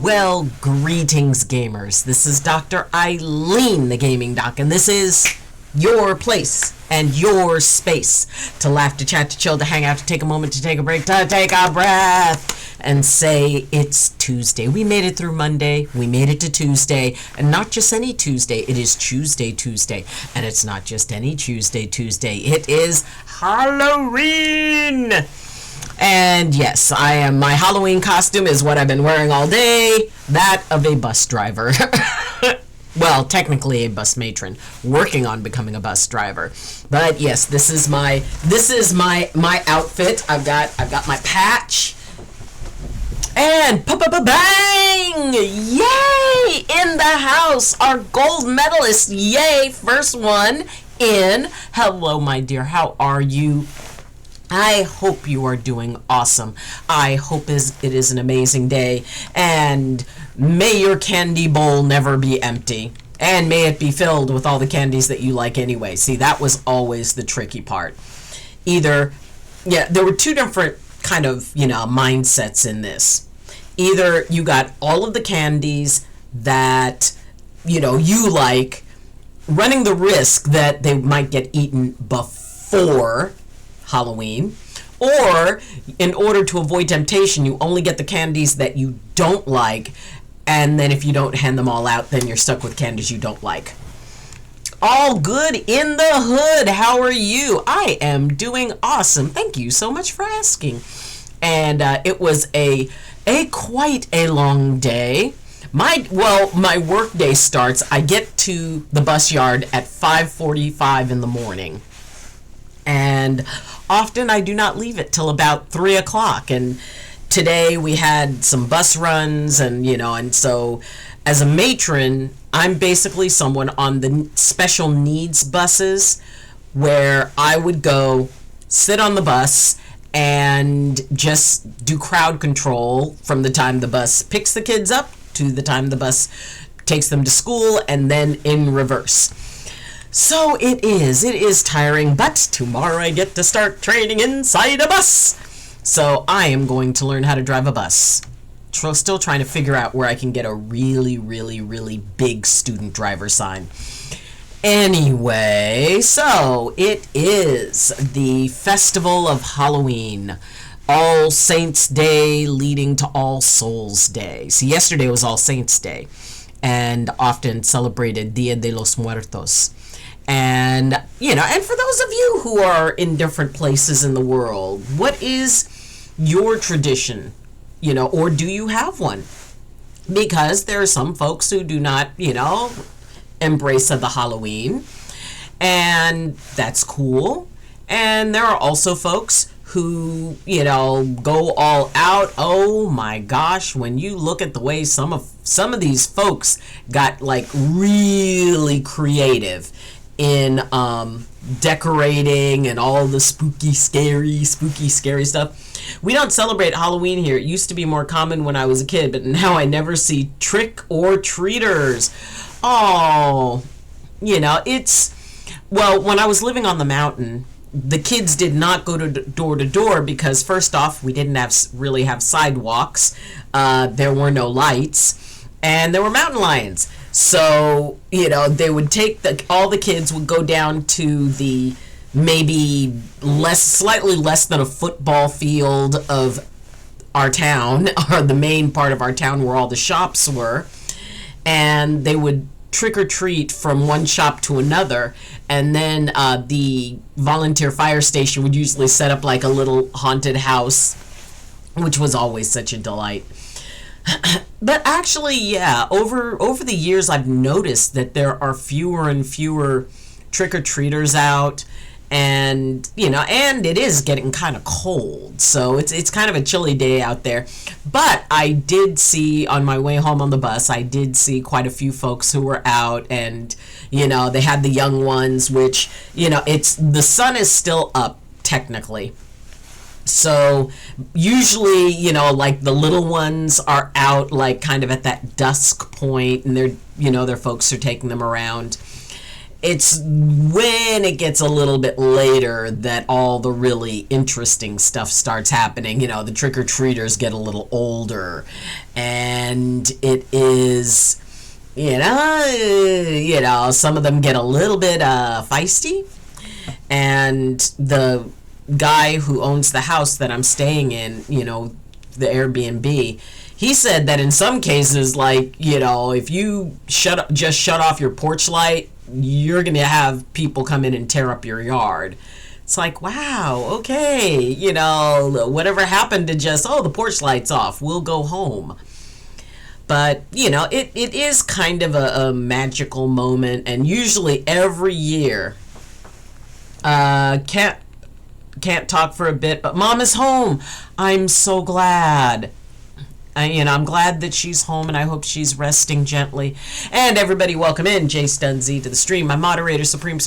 Well, greetings, gamers. This is Dr. Eileen, the Gaming Doc, and this is your place and your space to laugh, to chat, to chill, to hang out, to take a moment, to take a break, to take a breath, and say it's Tuesday. We made it through Monday. We made it to Tuesday, and not just any Tuesday. It is Tuesday, and it's not just any Tuesday. It is Halloween. And yes, my Halloween costume is what I've been wearing all day, that of a bus driver. Well, technically a bus matron, working on becoming a bus driver. But yes, this is my outfit. I've got my patch. And bang! Yay! In the house, our gold medalist. Yay! First one in. Hello, my dear. How are you? I hope you are doing awesome. I hope it is an amazing day, and may your candy bowl never be empty, and may it be filled with all the candies that you like anyway. See, that was always the tricky part. There were two different kind of, mindsets in this. Either you got all of the candies that, you like, running the risk that they might get eaten before Halloween, or in order to avoid temptation, you only get the candies that you don't like, and then if you don't hand them all out, then you're stuck with candies you don't like. All good in the hood. How are you? I am doing awesome. Thank you so much for asking. And it was a quite a long day. My work day starts. I get to the bus yard at 5:45 in the morning. And often I do not leave it till about 3 o'clock. And today we had some bus runs, and so as a matron, I'm basically someone on the special needs buses where I would go sit on the bus and just do crowd control from the time the bus picks the kids up to the time the bus takes them to school, and then in reverse. So it is tiring, but tomorrow I get to start training inside a bus. So I am going to learn how to drive a bus. Still trying to figure out where I can get a really, really, really big student driver sign. Anyway, so it is the festival of Halloween. All Saints Day leading to All Souls Day. See, yesterday was All Saints Day, and often celebrated Dia de los Muertos. And, and for those of you who are in different places in the world, what is your tradition, or do you have one? Because there are some folks who do not, embrace the Halloween, and that's cool. And there are also folks who, go all out. Oh my gosh, when you look at the way some of these folks got really creative in decorating and all the spooky, scary stuff. We don't celebrate Halloween here. It used to be more common when I was a kid, but now I never see trick or treaters. Oh, when I was living on the mountain, the kids did not go door to door because, first off, we didn't really have sidewalks. There were no lights, and there were mountain lions. So, they would all the kids would go down to the maybe slightly less than a football field of our town, or the main part of our town where all the shops were, and they would trick or treat from one shop to another, and then the volunteer fire station would usually set up like a little haunted house, which was always such a delight. But actually, yeah, over the years, I've noticed that there are fewer and fewer trick-or-treaters out, and, and it is getting kind of cold, so it's kind of a chilly day out there. But I did see, on my way home on the bus, I did see quite a few folks who were out, and, they had the young ones, which, the sun is still up, technically. So usually, the little ones are out kind of at that dusk point, and their folks are taking them around. It's when it gets a little bit later that all the really interesting stuff starts happening. You know, the trick-or-treaters get a little older, and it is, some of them get a little bit feisty, and the guy who owns the house that I'm staying in, the Airbnb, he said that in some cases, like, if you just shut off your porch light, you're going to have people come in and tear up your yard. It's like, wow, okay, whatever happened to just, the porch light's off, we'll go home. But, it is kind of a magical moment, and usually every year, can't talk for a bit, but Mom is home. I'm so glad. I'm glad that she's home, and I hope she's resting gently. And everybody, welcome in Jay Stunzy to the stream, my moderator supreme,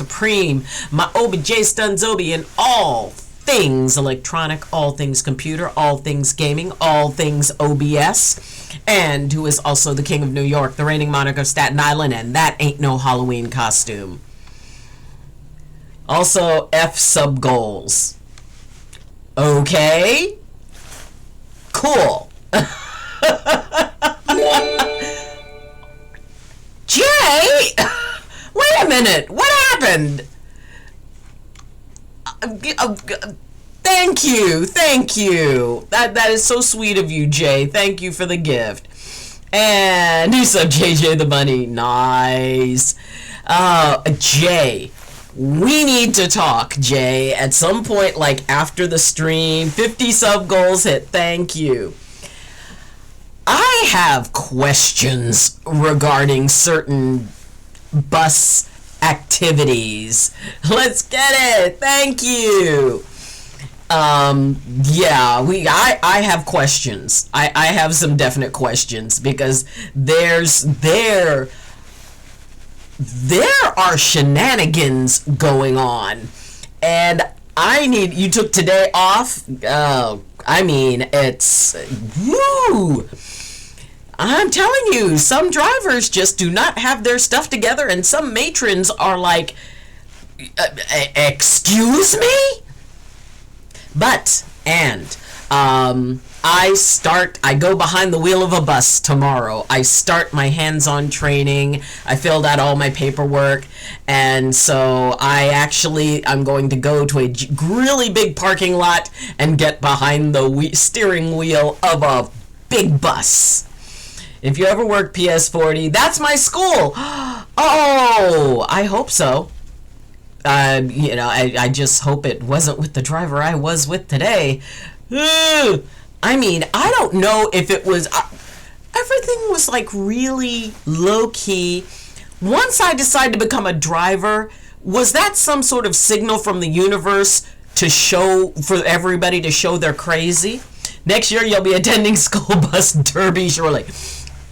my Obi J Stunzobi, in all things electronic, all things computer, all things gaming, all things OBS, and who is also the king of New York, the reigning monarch of Staten Island, and that ain't no Halloween costume. Also, F sub goals. Okay? Cool. Jay! Wait a minute! What happened? Thank you! That is so sweet of you, Jay. Thank you for the gift. And new sub JJ the Bunny. Nice. Jay. We need to talk, Jay, at some point, like after the stream. 50 sub goals hit. Thank you. I have questions regarding certain bus activities. Let's get it. Thank you. I have questions. I have some definite questions because there are shenanigans going on, and you took today off. It's woo. I'm telling you, some drivers just do not have their stuff together, and some matrons are like, excuse me? I go behind the wheel of a bus tomorrow. I start my hands-on training. I filled out all my paperwork. And so I'm going to go to a really big parking lot and get behind the steering wheel of a big bus. If you ever work PS40, that's my school. Oh, I hope so. I just hope it wasn't with the driver I was with today. I don't know if it was... everything was like really low-key. Once I decided to become a driver, was that some sort of signal from the universe for everybody to show they're crazy? Next year you'll be attending school bus derby, surely.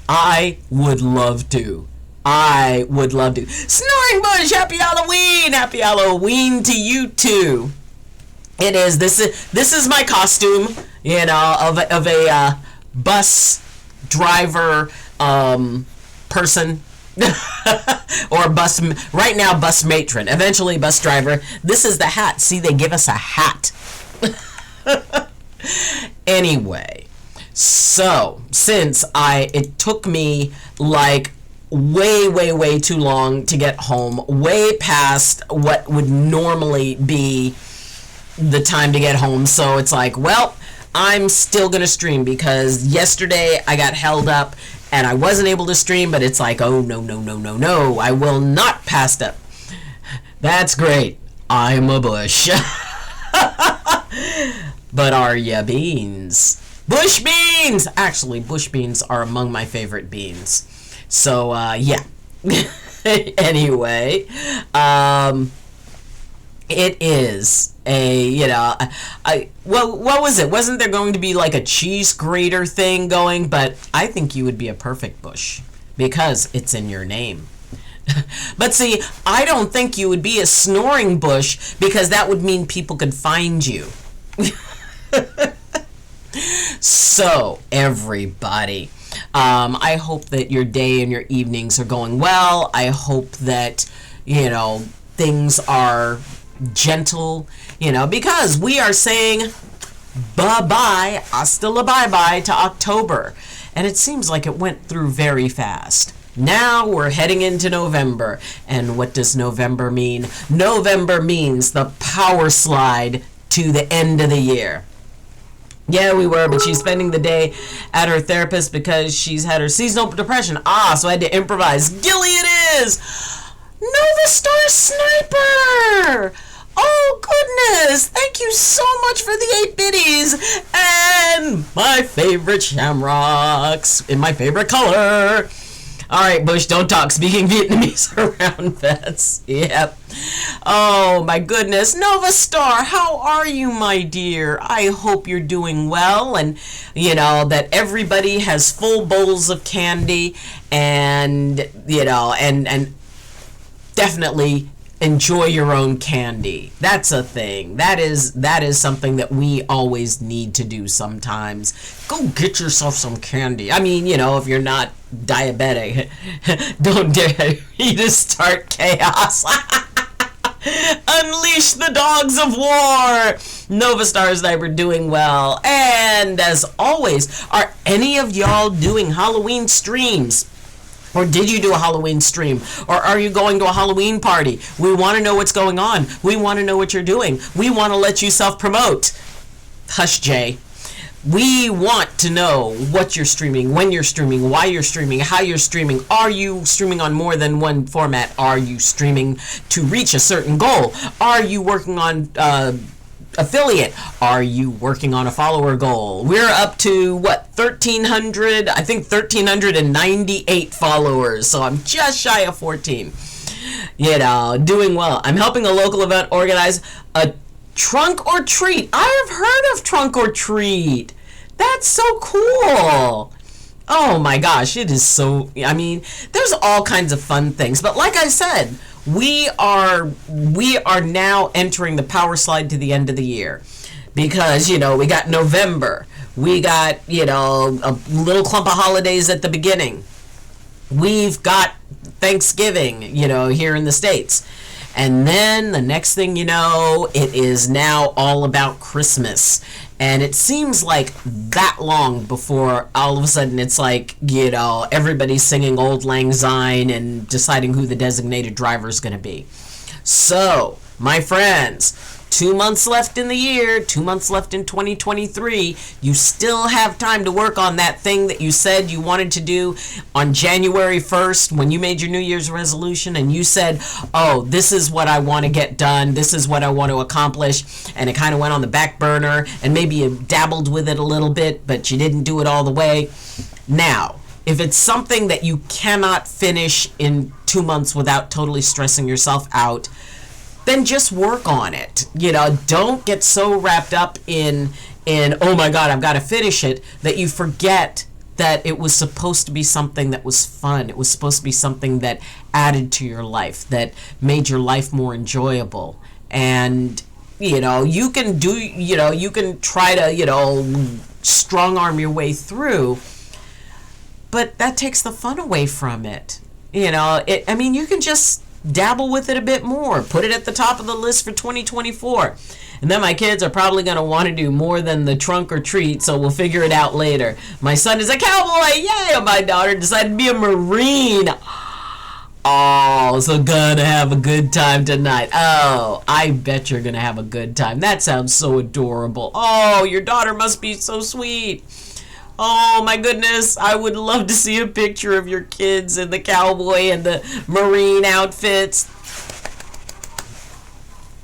I would love to. Snoring Bush, happy Halloween! Happy Halloween to you too. It is. This is my costume, of a bus driver person. Or bus matron, eventually bus driver. This is the hat. See, they give us a hat. Anyway, so since it took me like way too long to get home, way past what would normally be the time to get home, so it's like, well, I'm still gonna stream because yesterday I got held up and I wasn't able to stream, but it's like, oh no, I will not pass up. That's great. I'm a bush. But are ya beans? Bush beans! Actually, bush beans are among my favorite beans. So, yeah. Anyway, it is what was it? Wasn't there going to be like a cheese grater thing going? But I think you would be a perfect bush because it's in your name. But see, I don't think you would be a snoring bush because that would mean people could find you. So, everybody, I hope that your day and your evenings are going well. I hope that things are gentle, because we are saying bye-bye, hasta la bye-bye to October. And it seems like it went through very fast. Now we're heading into November. And what does November mean? November means the power slide to the end of the year. Yeah, we were, but she's spending the day at her therapist because she's had her seasonal depression. So I had to improvise. Gilly it is! Nova Star Sniper! Oh, goodness! Thank you so much for the 8 biddies! And my favorite shamrocks in my favorite color. All right, Bush, don't talk. Speaking Vietnamese around vets. Yep. Oh, my goodness. Nova Star, how are you, my dear? I hope you're doing well and, that everybody has full bowls of candy and, and definitely enjoy your own candy. That's a thing. That is something that we always need to do sometimes. Go get yourself some candy. I mean, if you're not diabetic, don't dare you to start chaos. Unleash the dogs of war. Nova Star Sniper doing well. And as always, are any of y'all doing Halloween streams? Or did you do a Halloween stream? Or are you going to a Halloween party? We want to know what's going on. We want to know what you're doing. We want to let you self-promote. Hush, Jay. We want to know what you're streaming, when you're streaming, why you're streaming, how you're streaming. Are you streaming on more than one format? Are you streaming to reach a certain goal? Are you working on affiliate? Are you working on a follower goal? We're up to 1300, I think 1398 followers, so I'm just shy of 14. Doing well. I'm helping a local event organize a trunk or treat. I have heard of trunk or treat. That's so cool. Oh my gosh, it is so, there's all kinds of fun things, but like I said, we are now entering the power slide to the end of the year because, we got November. We got, a little clump of holidays at the beginning. We've got Thanksgiving, here in the States. And then the next thing you know, it is now all about Christmas. And it seems like that long before all of a sudden it's like, everybody's singing Old Lang Syne and deciding who the designated driver is going to be. So, my friends, 2 months left in the year, 2 months left in 2023. You still have time to work on that thing that you said you wanted to do on January 1st when you made your New Year's resolution and you said, oh, this is what I want to get done. This is what I want to accomplish. And it kind of went on the back burner and maybe you dabbled with it a little bit, but you didn't do it all the way. Now, if it's something that you cannot finish in 2 months without totally stressing yourself out, then just work on it. Don't get so wrapped up in oh my God, I've got to finish it, that you forget that it was supposed to be something that was fun. It was supposed to be something that added to your life, that made your life more enjoyable. And, you can do, you can try to, strong arm your way through, but that takes the fun away from it. You can just dabble with it a bit more. Put it at the top of the list for 2024. And then my kids are probably going to want to do more than the trunk or treat, so we'll figure it out later. My son is a cowboy. Yay! My daughter decided to be a Marine. Oh, so gonna have a good time tonight. Oh, I bet you're going to have a good time. That sounds so adorable. Oh, your daughter must be so sweet. Oh my goodness, I would love to see a picture of your kids in the cowboy and the Marine outfits.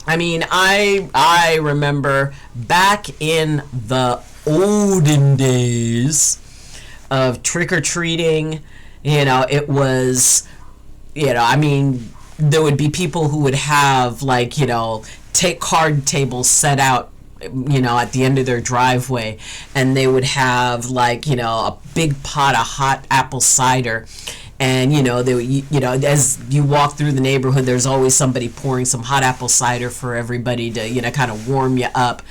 I remember back in the olden days of trick-or-treating, it was, there would be people who would have take card tables set out at the end of their driveway, and they would have a big pot of hot apple cider, and they as you walk through the neighborhood, there's always somebody pouring some hot apple cider for everybody to kind of warm you up,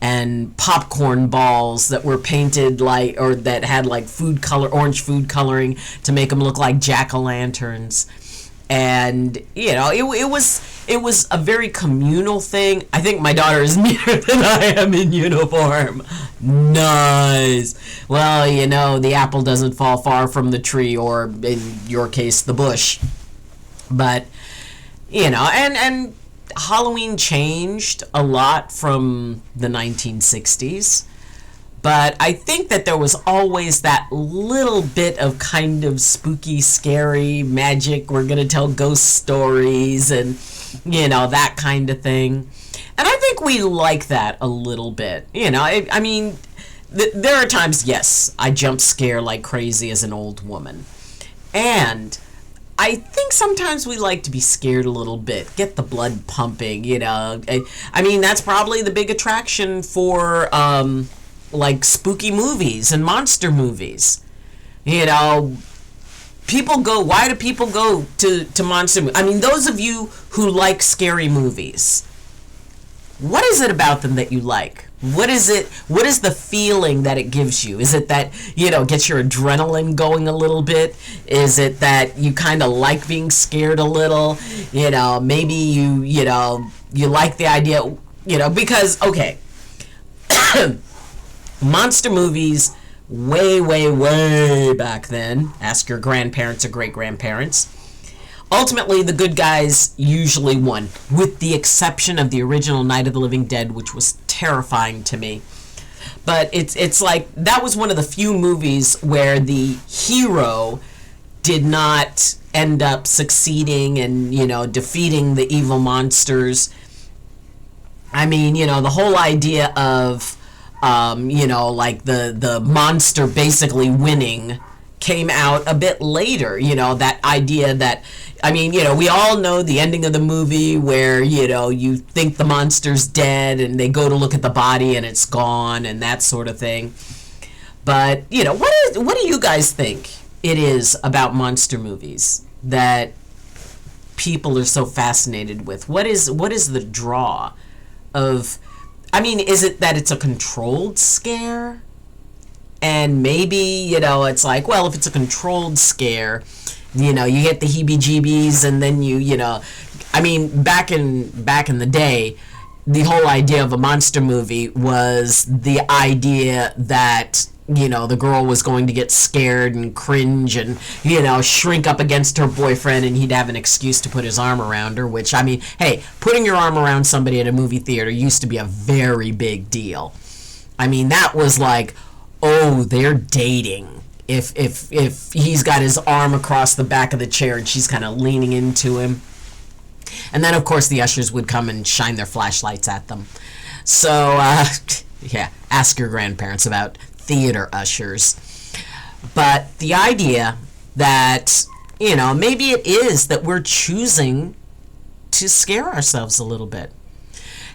and popcorn balls that were painted or that had orange food coloring to make them look like jack-o'-lanterns. And it was a very communal thing. I think my daughter is meaner than I am in uniform. Nice. Well, the apple doesn't fall far from the tree, or in your case, the bush. But and Halloween changed a lot from the 1960s. But I think that there was always that little bit of kind of spooky, scary magic. We're going to tell ghost stories and, that kind of thing. And I think we like that a little bit. I mean, there are times, yes, I jump scare like crazy as an old woman. And I think sometimes we like to be scared a little bit, get the blood pumping, I mean, that's probably the big attraction for like spooky movies and monster movies. People go, why do people go to monster movies? I mean, those of you who like scary movies, what is it about them that you like? What is the feeling that it gives you? Is it that, gets your adrenaline going a little bit? Is it that you kind of like being scared a little? Maybe you like the idea, because, okay, monster movies way, way, way back then, ask your grandparents or great-grandparents, ultimately the good guys usually won, with the exception of the original Night of the Living Dead, which was terrifying to me. But it's like, that was one of the few movies where the hero did not end up succeeding and, defeating the evil monsters. I mean, the whole idea of like the monster basically winning came out a bit later, that idea that, I mean, we all know the ending of the movie where, you think the monster's dead and they go to look at the body and it's gone and that sort of thing. But, what do you guys think it is about monster movies that people are so fascinated with? What is the draw of, I mean, is it that it's a controlled scare? And maybe, it's like, well, if it's a controlled scare, you get the heebie-jeebies, and then I mean, back in the day, the whole idea of a monster movie was the idea that, the girl was going to get scared and cringe and, shrink up against her boyfriend, and he'd have an excuse to put his arm around her, which, I mean, hey, putting your arm around somebody at a movie theater used to be a very big deal. I mean, that was like, oh, they're dating. If he's got his arm across the back of the chair and she's kind of leaning into him. And then, of course, the ushers would come and shine their flashlights at them. So, yeah, ask your grandparents about theater ushers. But the idea that, maybe it is that we're choosing to scare ourselves a little bit.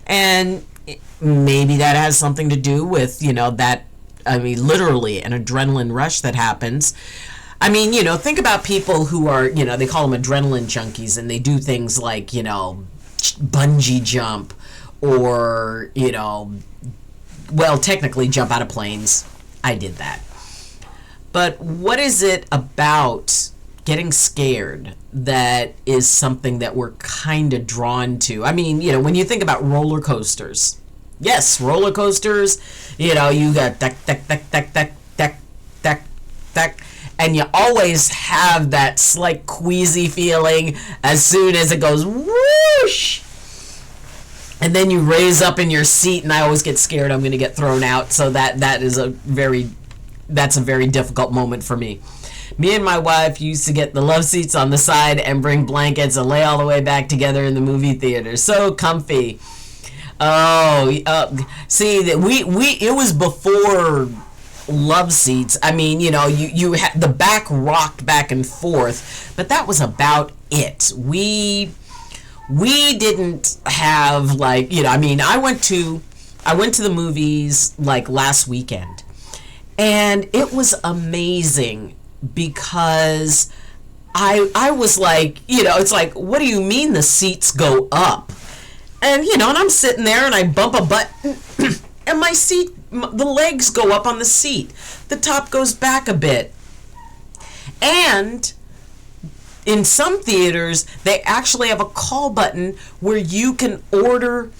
And maybe that has something to do with, that, I mean, literally an adrenaline rush that happens. I mean, think about people who are, they call them adrenaline junkies, and they do things like, bungee jump or, well, technically jump out of planes. I did that. But what is it about getting scared that is something that we're kind of drawn to? I mean, when you think about roller coasters, yes, roller coasters, you got deck, and you always have that slight queasy feeling as soon as it goes whoosh. And then you raise up in your seat, and I always get scared I'm going to get thrown out. So that's a very difficult moment for me. Me and my wife used to get the love seats on the side and bring blankets and lay all the way back together in the movie theater. So comfy. Oh, see, that it was before love seats. I mean, you had the back rocked back and forth, but that was about it. We didn't have, like, I mean, I went to the movies like last weekend, and it was amazing because I was like, it's like, what do you mean the seats go up? And, and I'm sitting there and I bump a button and my seat, the legs go up on the seat. The top goes back a bit. And in some theaters, they actually have a call button where you can order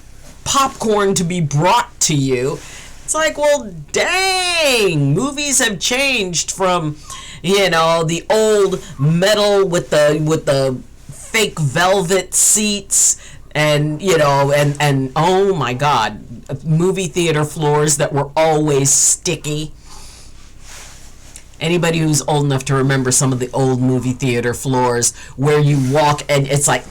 popcorn to be brought to you. It's like, well, dang, movies have changed from, the old metal with the fake velvet seats and, and oh my God, movie theater floors that were always sticky. Anybody who's old enough to remember some of the old movie theater floors where you walk and it's like,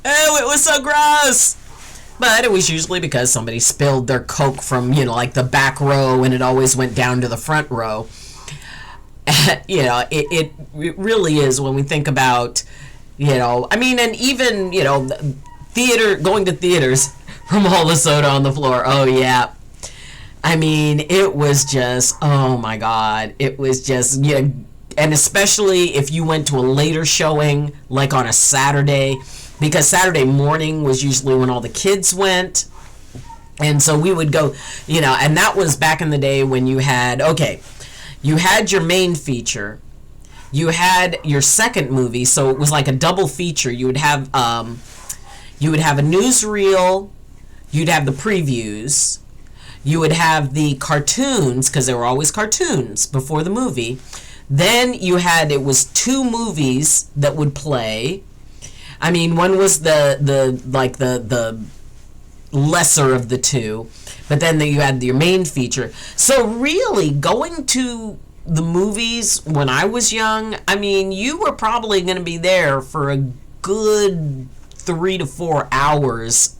oh, it was so gross. But it was usually because somebody spilled their Coke from, like the back row, and it always went down to the front row. It really is, when we think about, and even, going to theaters from all the soda on the floor. Oh, yeah. I mean, it was just, oh my God. It was just, and especially if you went to a later showing, like on a Saturday, because Saturday morning was usually when all the kids went. And so we would go, and that was back in the day when you had your main feature, you had your second movie, so it was like a double feature. You would have a newsreel, you'd have the previews, you would have the cartoons, because there were always cartoons before the movie. Then it was two movies that would play. I mean, one was the lesser of the two, but then you had your main feature. So really, going to the movies when I was young, I mean, you were probably going to be there for a good 3 to 4 hours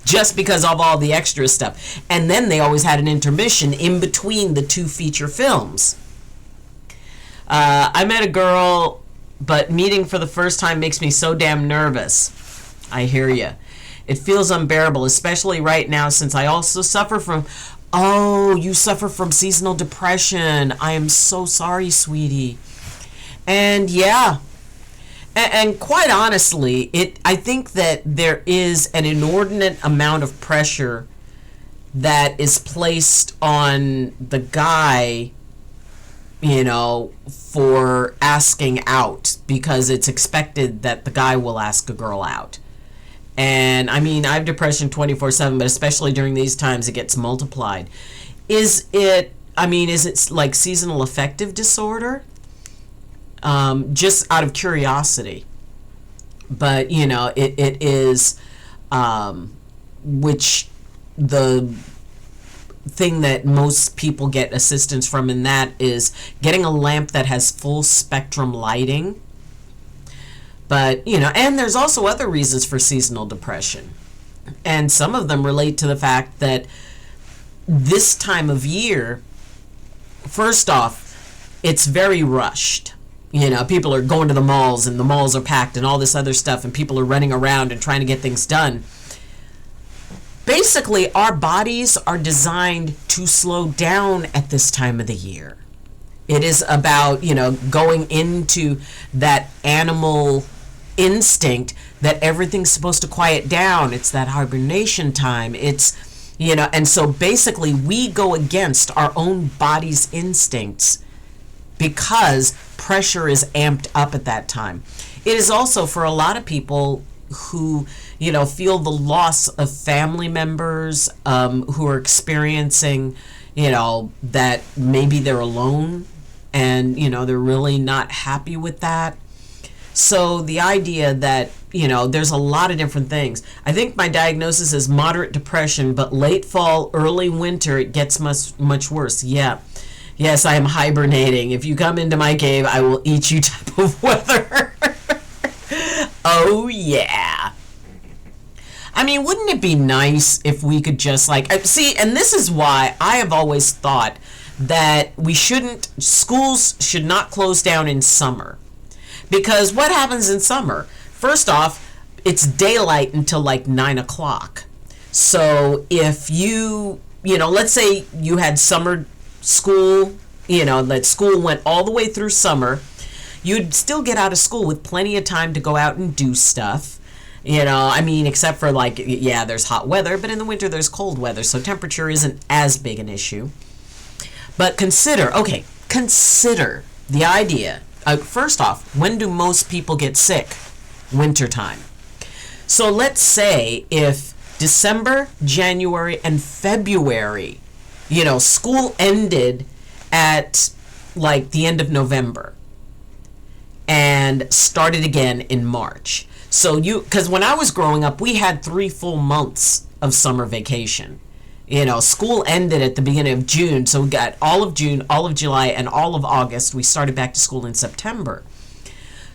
just because of all the extra stuff. And then they always had an intermission in between the two feature films. I met a girl, but meeting for the first time makes me so damn nervous. I hear you. It feels unbearable, especially right now since I also suffer from... Oh, you suffer from seasonal depression. I am so sorry, sweetie. And yeah, and quite honestly, I think that there is an inordinate amount of pressure that is placed on the guy, for asking out, because it's expected that the guy will ask a girl out. And I mean, I have depression 24/7, but especially during these times, it gets multiplied. Is it like seasonal affective disorder? Just out of curiosity. But, it is, which the thing that most people get assistance from in that is getting a lamp that has full spectrum lighting. But, and there's also other reasons for seasonal depression. And some of them relate to the fact that this time of year, first off, it's very rushed. People are going to the malls and the malls are packed and all this other stuff, and people are running around and trying to get things done. Basically, our bodies are designed to slow down at this time of the year. It is about, going into that animal instinct that everything's supposed to quiet down. It's that hibernation time. It's, and so basically we go against our own body's instincts because pressure is amped up at that time. It is also for a lot of people who, feel the loss of family members, who are experiencing, that maybe they're alone and, they're really not happy with that. So the idea that, there's a lot of different things. I think my diagnosis is moderate depression, but late fall, early winter, it gets much, much worse. Yeah. Yes, I am hibernating. If you come into my cave, I will eat you type of weather. Oh, yeah. I mean, wouldn't it be nice if we could just see, and this is why I have always thought that schools should not close down in summer. Because what happens in summer? First off, it's daylight until 9 o'clock. So if let's say you had summer school, that school went all the way through summer, you'd still get out of school with plenty of time to go out and do stuff. Except for there's hot weather, but in the winter there's cold weather, so temperature isn't as big an issue. But consider the idea first off, when do most people get sick? Wintertime. So let's say if December, January, and February, school ended at like the end of November and started again in March. So because when I was growing up, we had 3 full months of summer vacation. School ended at the beginning of June, so we got all of June, all of July, and all of August. We started back to school in September.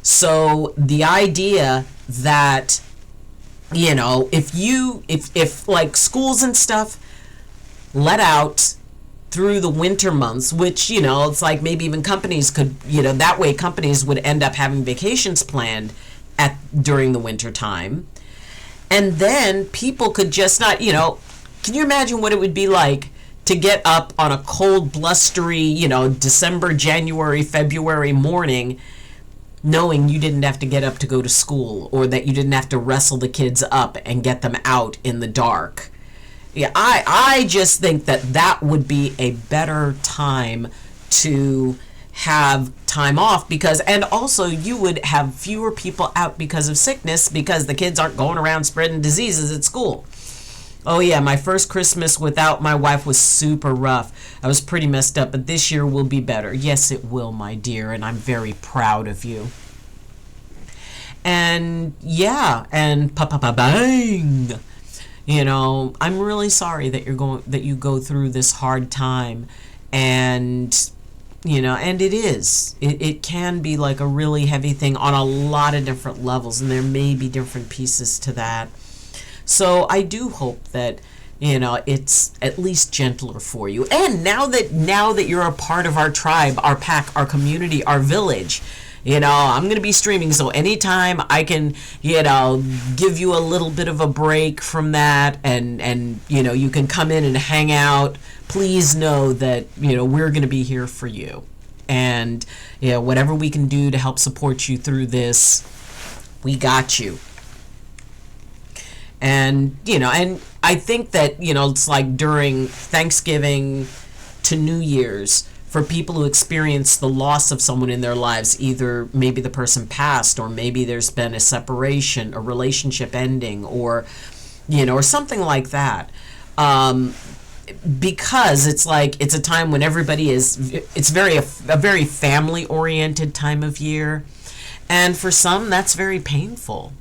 So the idea that, if like schools and stuff let out through the winter months, which, it's like maybe even companies could, that way companies would end up having vacations planned during the winter time. And then people could just not, can you imagine what it would be like to get up on a cold, blustery, December, January, February morning, knowing you didn't have to get up to go to school, or that you didn't have to wrestle the kids up and get them out in the dark. Yeah, I just think that would be a better time to have time off, and also you would have fewer people out because of sickness, because the kids aren't going around spreading diseases at school. Oh yeah, my first Christmas without my wife was super rough. I was pretty messed up, but this year will be better. Yes, it will, my dear, and I'm very proud of you. And yeah, and bang. I'm really sorry that you go through this hard time, and and it can be like a really heavy thing on a lot of different levels, and there may be different pieces to that. So I do hope that it's at least gentler for you. And now that you're a part of our tribe, our pack, our community, our village, I'm going to be streaming. So anytime I can, give you a little bit of a break from that, and you can come in and hang out, please know that, we're going to be here for you. And, whatever we can do to help support you through this, we got you. And, and I think that, it's like during Thanksgiving to New Year's, for people who experience the loss of someone in their lives, either maybe the person passed, or maybe there's been a separation, a relationship ending, or, or something like that. Because it's a time when everybody it's a very family oriented time of year. And for some, that's very painful,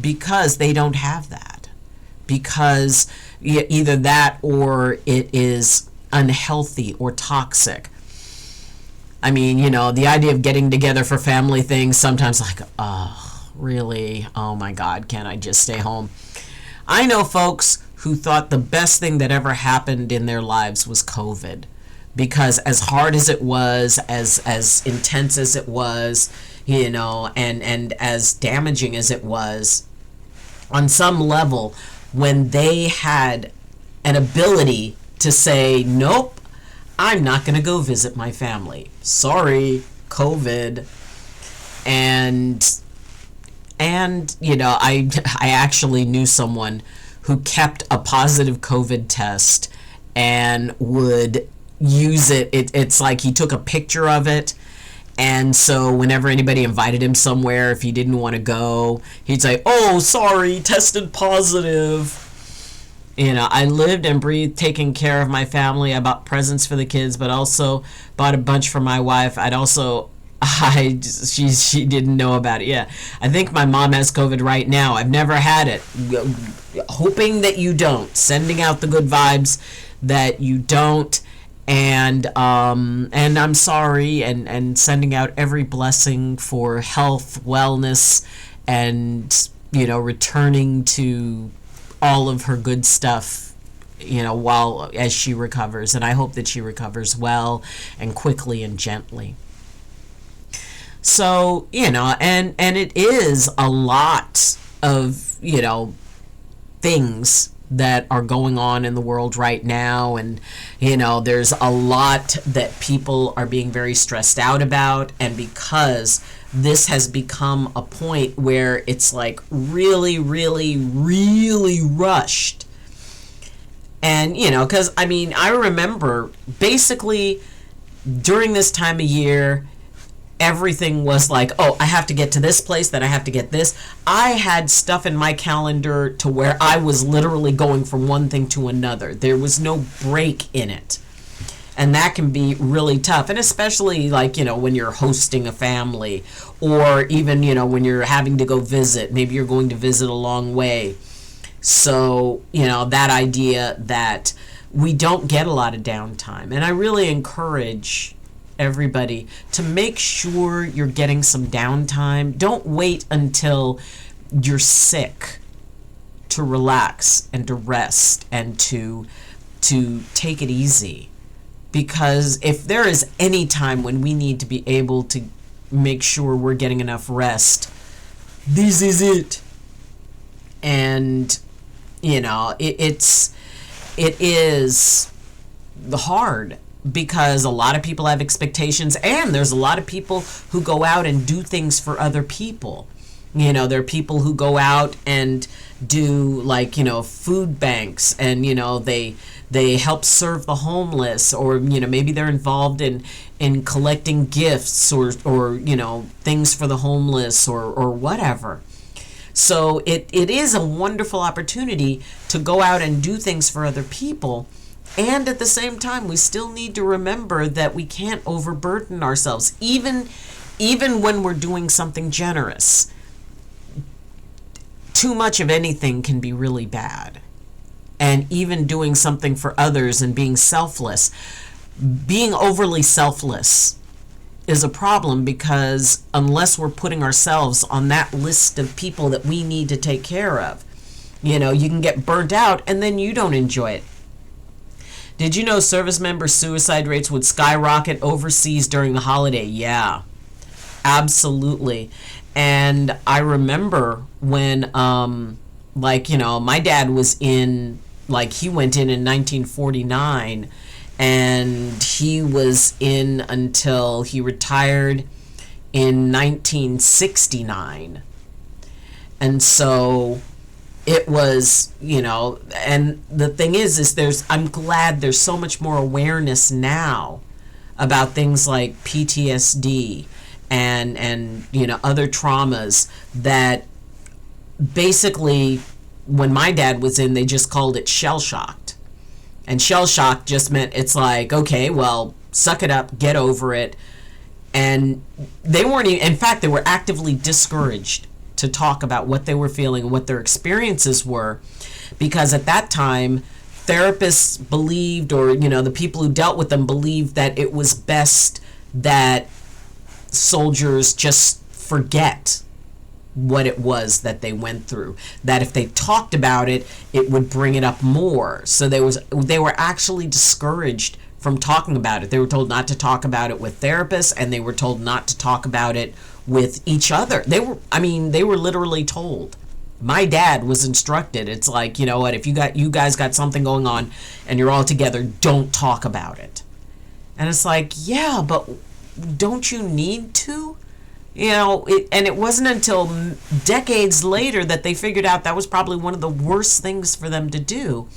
because they don't have that, because either that or it is unhealthy or toxic. I mean, the idea of getting together for family things, sometimes like, oh, really? Oh my God, can't I just stay home? I know folks who thought the best thing that ever happened in their lives was COVID, because as hard as it was, as intense as it was, and as damaging as it was, on some level, when they had an ability to say, nope, I'm not going to go visit my family. Sorry, COVID. And I actually knew someone who kept a positive COVID test and would use it. It's like he took a picture of it. And so whenever anybody invited him somewhere, if he didn't want to go, he'd say, oh, sorry, tested positive. I lived and breathed taking care of my family. I bought presents for the kids, but also bought a bunch for my wife. She didn't know about it. Yeah, I think my mom has COVID right now. I've never had it. Hoping that you don't. Sending out the good vibes that you don't. And I'm sorry, and sending out every blessing for health, wellness, and returning to all of her good stuff, as she recovers. And I hope that she recovers well and quickly and gently. So, and it is a lot of, things that are going on in the world right now. And, there's a lot that people are being very stressed out about. And because this has become a point where it's like really, really, really rushed. And, because, I remember basically during this time of year, everything was like, oh, I have to get to this place, then I have to get this. I had stuff in my calendar to where I was literally going from one thing to another. There was no break in it. And that can be really tough. And especially like, when you're hosting a family, or even, when you're having to go visit, maybe you're going to visit a long way. So, that idea that we don't get a lot of downtime. And I really encourage everybody to make sure you're getting some downtime. Don't wait until you're sick to relax and to rest and to take it easy. Because if there is any time when we need to be able to make sure we're getting enough rest, this is it. And, it is hard, because a lot of people have expectations, and there's a lot of people who go out and do things for other people. There are people who go out and do food banks, and they help serve the homeless, or maybe they're involved in collecting gifts or things for the homeless, or whatever. So it is a wonderful opportunity to go out and do things for other people. And at the same time, we still need to remember that we can't overburden ourselves, even when we're doing something generous. Too much of anything can be really bad. And even doing something for others and being selfless, being overly selfless is a problem, because unless we're putting ourselves on that list of people that we need to take care of, you can get burnt out and then you don't enjoy it. Did you know service member suicide rates would skyrocket overseas during the holiday? Yeah, absolutely. And I remember when, my dad was in, he went in 1949, and he was in until he retired in 1969. And so it was, and the thing is I'm glad there's so much more awareness now about things like PTSD and other traumas, that basically when my dad was in, they just called it shell shocked. And shell shock just meant it's like, okay, well, suck it up, get over it. And they weren't even, in fact, they were actively discouraged to talk about what they were feeling and what their experiences were, because at that time therapists believed, or the people who dealt with them believed, that it was best that soldiers just forget what it was that they went through, that if they talked about it, it would bring it up more. So they were actually discouraged from talking about it. They were told not to talk about it with therapists, and they were told not to talk about it with each other. They were literally told. My dad was instructed. It's like, you know what, if you guys got something going on and you're all together, don't talk about it. And it's like, yeah, but don't you need to? And it wasn't until decades later that they figured out that was probably one of the worst things for them to do,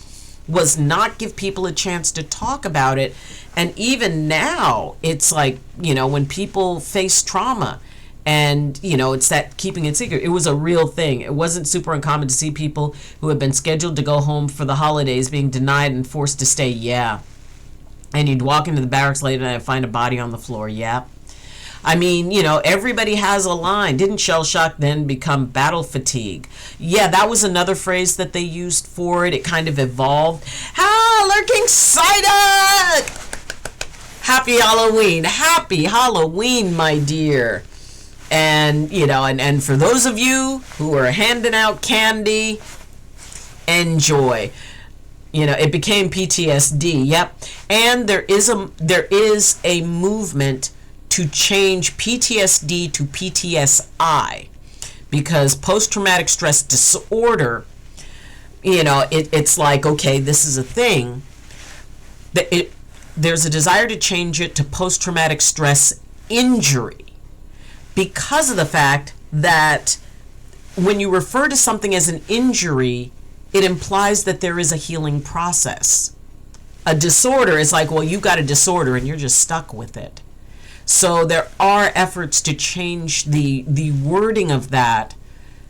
was not give people a chance to talk about it. And even now, it's like, when people face trauma, and, it's that keeping it secret. It was a real thing. It wasn't super uncommon to see people who had been scheduled to go home for the holidays being denied and forced to stay. Yeah. And you'd walk into the barracks later and find a body on the floor. Yeah. Everybody has a line. Didn't shell shock then become battle fatigue? Yeah, that was another phrase that they used for it. It kind of evolved. Lurking Psyduck! Happy Halloween. Happy Halloween, my dear. And, and for those of you who are handing out candy, enjoy. It became PTSD. Yep. And there is a movement to change PTSD to PTSI, because post-traumatic stress disorder, it's like, okay, this is a thing. There's a desire to change it to post-traumatic stress injury, because of the fact that when you refer to something as an injury, it implies that there is a healing process. A disorder is like, well, you got a disorder and you're just stuck with it. So there are efforts to change the wording of that,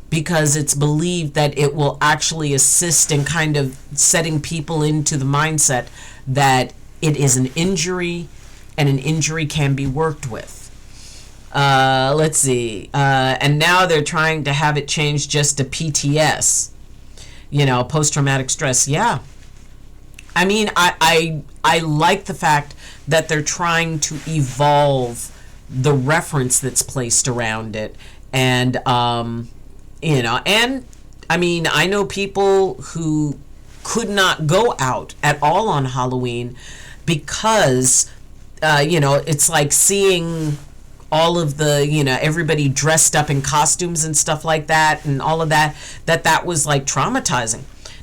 because it's believed that it will actually assist in kind of setting people into the mindset that it is an injury and an injury can be worked with. Let's see. And now they're trying to have it changed just to PTS, post-traumatic stress. Yeah. I mean, I like the fact that they're trying to evolve the reference that's placed around it. And, and I mean, I know people who could not go out at all on Halloween because, it's like seeing all of the, everybody dressed up in costumes and stuff like that and all of that was like traumatizing.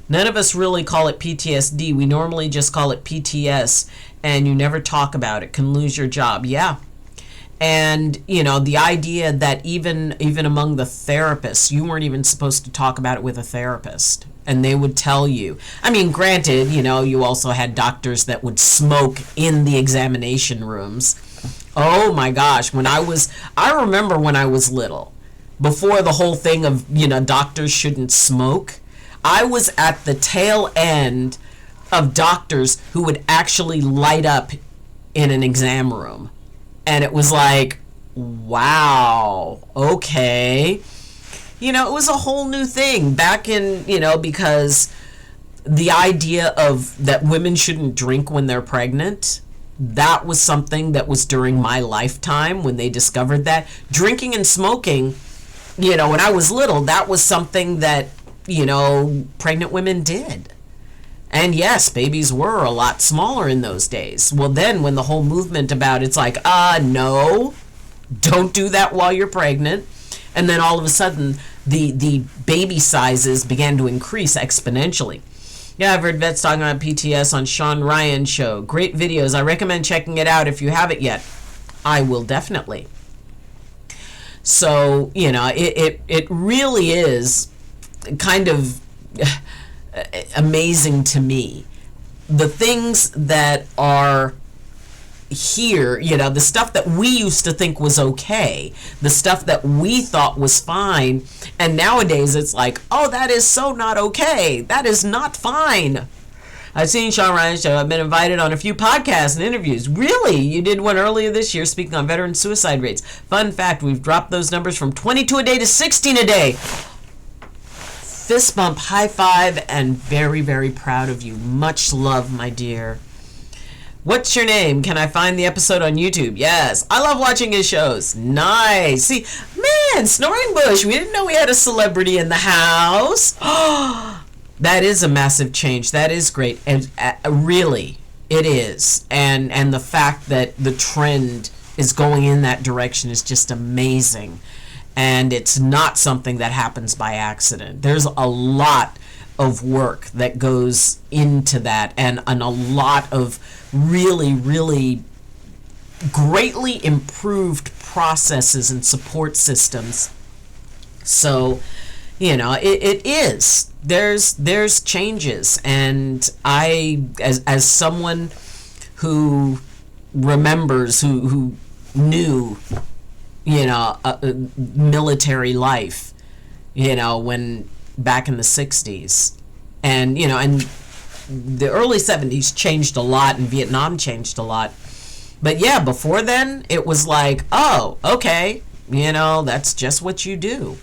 None of us really call it PTSD. We normally just call it PTS, and you never talk about it. Can lose your job. Yeah. And, the idea that even among the therapists, you weren't even supposed to talk about it with a therapist. And they would tell you. I mean, granted, you also had doctors that would smoke in the examination rooms. Oh my gosh. I remember when I was little, before the whole thing of, doctors shouldn't smoke, I was at the tail end of doctors who would actually light up in an exam room. And it was like, wow, okay. It was a whole new thing back in, because the idea of that women shouldn't drink when they're pregnant, that was something that was during my lifetime when they discovered that. Drinking and smoking, when I was little, that was something that, pregnant women did. And yes, babies were a lot smaller in those days. Well, then when the whole movement about it's like, no, don't do that while you're pregnant. And then all of a sudden, the baby sizes began to increase exponentially. Yeah, I've heard vets talking about PTS on Sean Ryan's show. Great videos. I recommend checking it out if you haven't yet. I will definitely. So, it really is kind of amazing to me. The things that are here, the stuff that we used to think was okay, the stuff that we thought was fine, and nowadays it's like, oh, that is so not okay. That is not fine. I've seen Sean Ryan's show. I've been invited on a few podcasts and interviews. Really? You did one earlier this year speaking on veteran suicide rates. Fun fact, we've dropped those numbers from 22 a day to 16 a day. Fist bump, high five, and very, very proud of you. Much love, my dear. What's your name? Can I find the episode on YouTube? Yes. I love watching his shows. Nice. See, man, Snoring Bush, we didn't know we had a celebrity in the house. That is a massive change. That is great. And really, it is. And the fact that the trend is going in that direction is just amazing. And it's not something that happens by accident. There's a lot of work that goes into that, and a lot of really, really greatly improved processes and support systems. So, it is. There's changes, and I, as someone who remembers, who knew, military life, when back in the 60s, and the early 70s changed a lot, and Vietnam changed a lot. But yeah, before then, it was like, oh, okay, that's just what you do.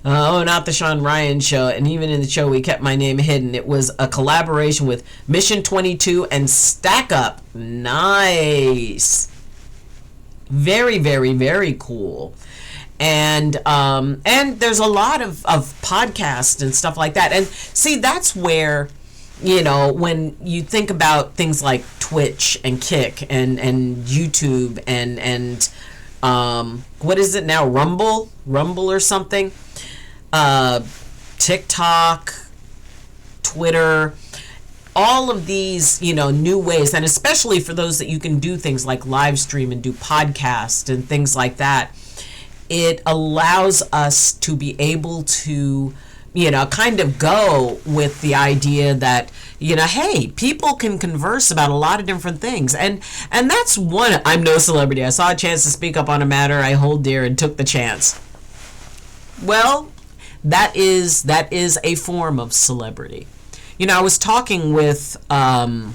Oh, not the Sean Ryan show. And even in the show, we kept my name hidden. It was a collaboration with Mission 22 and Stack Up. Nice. Very, very, very cool. And there's a lot of podcasts and stuff like that. And see, that's where, when you think about things like Twitch and Kick and YouTube and what is it now? Rumble or something? TikTok, Twitter, all of these, new ways, and especially for those that you can do things like live stream and do podcasts and things like that, it allows us to be able to kind of go with the idea that, hey, people can converse about a lot of different things. And that's one. I'm no celebrity. I saw a chance to speak up on a matter I hold dear and took the chance. Well, that is a form of celebrity. I was talking with the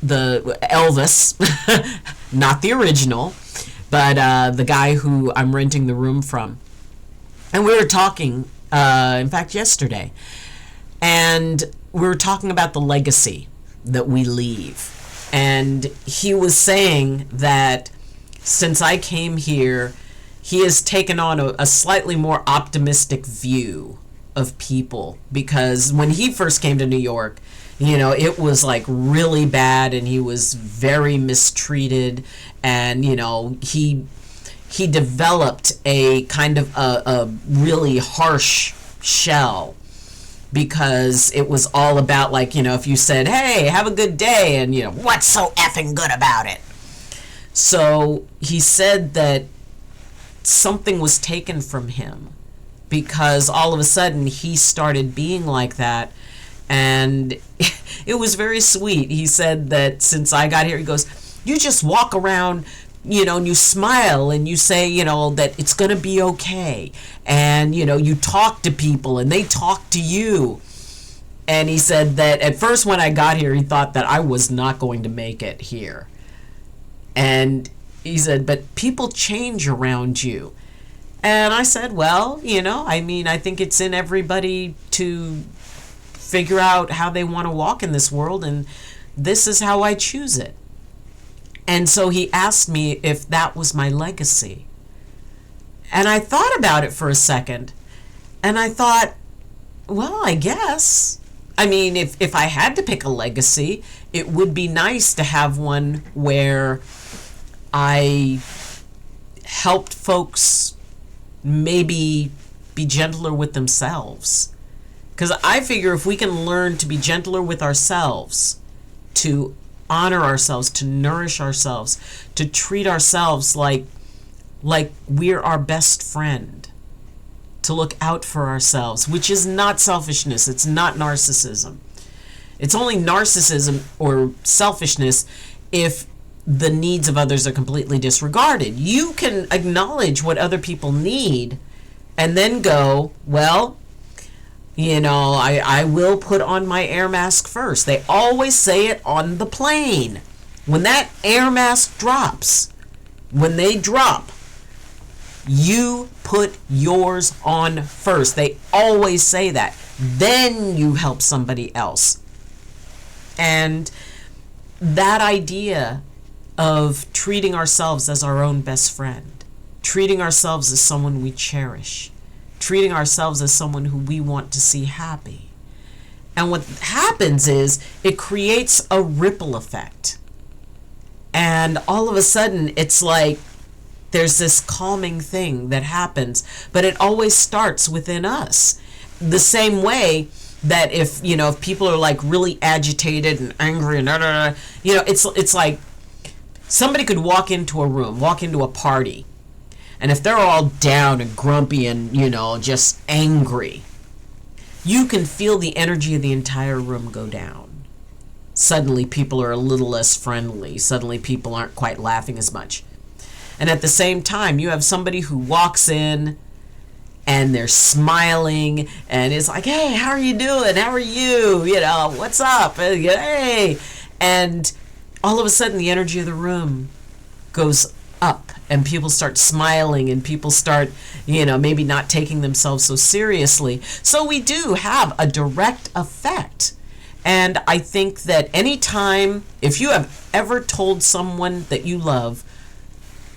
Elvis, not the original, but the guy who I'm renting the room from. And we were talking, in fact, yesterday. And we were talking about the legacy that we leave. And he was saying that since I came here, he has taken on a slightly more optimistic view of people, because when he first came to New York, it was like really bad, and he was very mistreated, and he developed a kind of a really harsh shell, because it was all about, like, if you said, hey, have a good day, and what's so effing good about it? So he said that something was taken from him, because all of a sudden he started being like that. And it was very sweet. He said that since I got here, he goes, you just walk around, and you smile, and you say, that it's going to be okay. And, you talk to people, and they talk to you. And he said that at first when I got here, he thought that I was not going to make it here. And he said, but people change around you. And I said, well, I think it's in everybody to figure out how they want to walk in this world, and this is how I choose it. And so he asked me if that was my legacy. And I thought about it for a second, and I thought, well, I guess. If I had to pick a legacy, it would be nice to have one where I helped folks maybe be gentler with themselves. Because I figure if we can learn to be gentler with ourselves, to honor ourselves, to nourish ourselves, to treat ourselves like we're our best friend, to look out for ourselves, which is not selfishness, it's not narcissism. It's only narcissism or selfishness if the needs of others are completely disregarded. You can acknowledge what other people need and then go, well, I will put on my air mask first. They always say it on the plane. When that air mask drops, when they drop, you put yours on first. They always say that. Then you help somebody else. And that idea of treating ourselves as our own best friend, treating ourselves as someone we cherish, treating ourselves as someone who we want to see happy. And what happens is it creates a ripple effect. And all of a sudden, it's like there's this calming thing that happens, but it always starts within us. The same way that if people are like really agitated and angry and it's like somebody could walk into a room, walk into a party, and if they're all down and grumpy and just angry, you can feel the energy of the entire room go down. Suddenly people are a little less friendly. Suddenly people aren't quite laughing as much. And at the same time, you have somebody who walks in and they're smiling and it's like, hey, how are you doing? How are you? What's up? Hey. And all of a sudden the energy of the room goes up and people start smiling and people start, maybe not taking themselves so seriously. So we do have a direct effect. And I think that anytime, if you have ever told someone that you love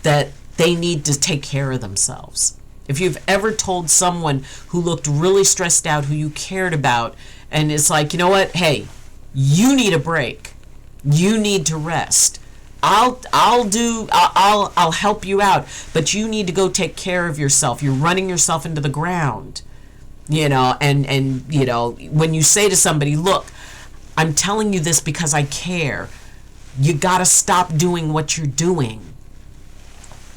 that they need to take care of themselves, if you've ever told someone who looked really stressed out, who you cared about, and it's like, you know what, hey, you need a break. You need to rest. I'll help you out, but you need to go take care of yourself. You're running yourself into the ground. And when you say to somebody, look, I'm telling you this because I care. You got to stop doing what you're doing.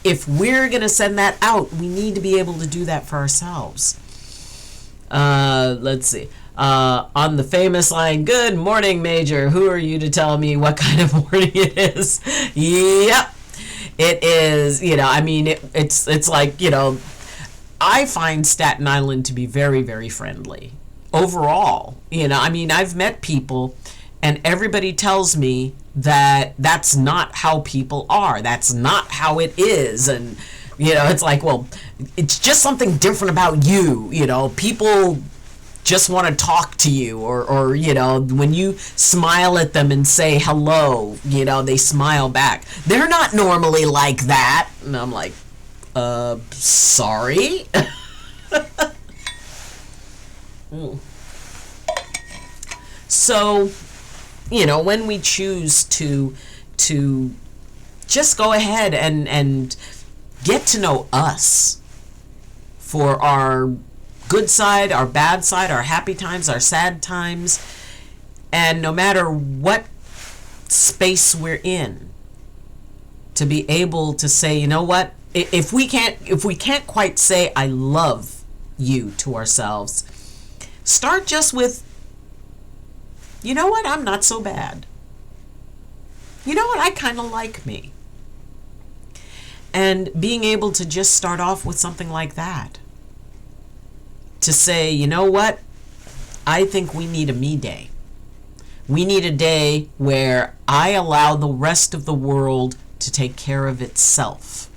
If we're going to send that out, we need to be able to do that for ourselves. Let's see. On the famous line, "Good morning, Major. Who are you to tell me what kind of morning it is?" Yep. It is, I mean, it's like, I find Staten Island to be very, very friendly. Overall, I mean, I've met people and everybody tells me that that's not how people are. That's not how it is. And, it's like, well, it's just something different about you. People just want to talk to you, or when you smile at them and say hello, they smile back. They're not normally like that. And I'm like, sorry. So, when we choose to just go ahead and get to know us for our good side, our bad side, our happy times, our sad times, and no matter what space we're in, to be able to say, you know what, if we can't quite say I love you to ourselves, start just with, you know what, I'm not so bad. You know what, I kind of like me. And being able to just start off with something like that. To say, you know what, I think we need a me day. We need a day where I allow the rest of the world to take care of itself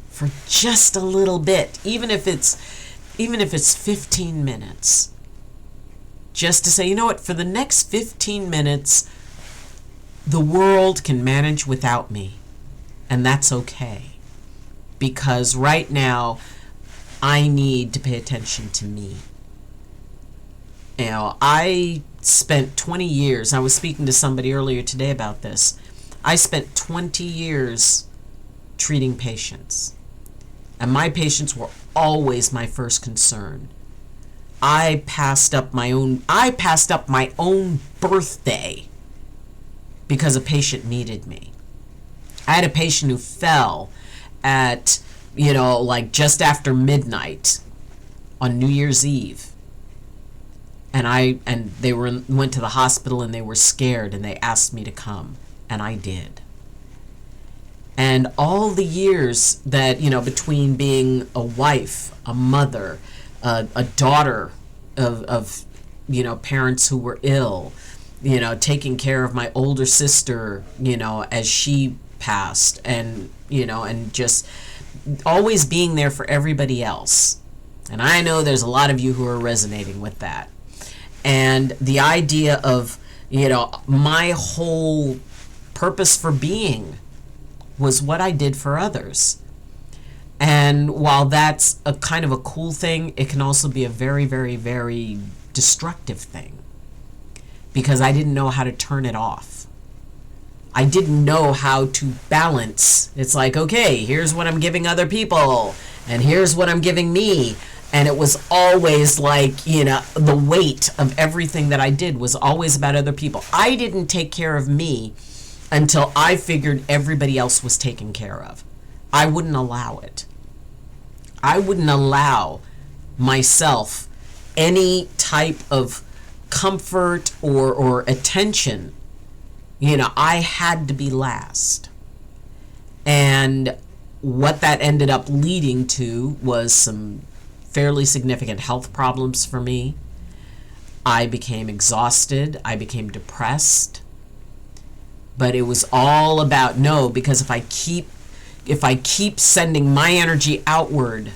for just a little bit, even if it's 15 minutes. Just to say, you know what, for the next 15 minutes, the world can manage without me. And that's okay. Because right now, I need to pay attention to me. I spent 20 years, I was speaking to somebody earlier today about this. I spent 20 years treating patients. And my patients were always my first concern. I passed up my own birthday because a patient needed me. I had a patient who fell at, like just after midnight on New Year's Eve. And they went to the hospital and they were scared and they asked me to come, and I did. And all the years that, between being a wife, a mother, a daughter of parents who were ill, taking care of my older sister, as she passed, and just always being there for everybody else. And I know there's a lot of you who are resonating with that. And the idea of, my whole purpose for being was what I did for others. And while that's a kind of a cool thing, it can also be a very, very, very destructive thing, because I didn't know how to turn it off. I didn't know how to balance. It's like, okay, here's what I'm giving other people, and here's what I'm giving me. And it was always like, the weight of everything that I did was always about other people. I didn't take care of me until I figured everybody else was taken care of. I wouldn't allow it. I wouldn't allow myself any type of comfort or attention. I had to be last. And what that ended up leading to was some fairly significant health problems for me. I became exhausted. I became depressed. But it was all about no, because if I keep sending my energy outward,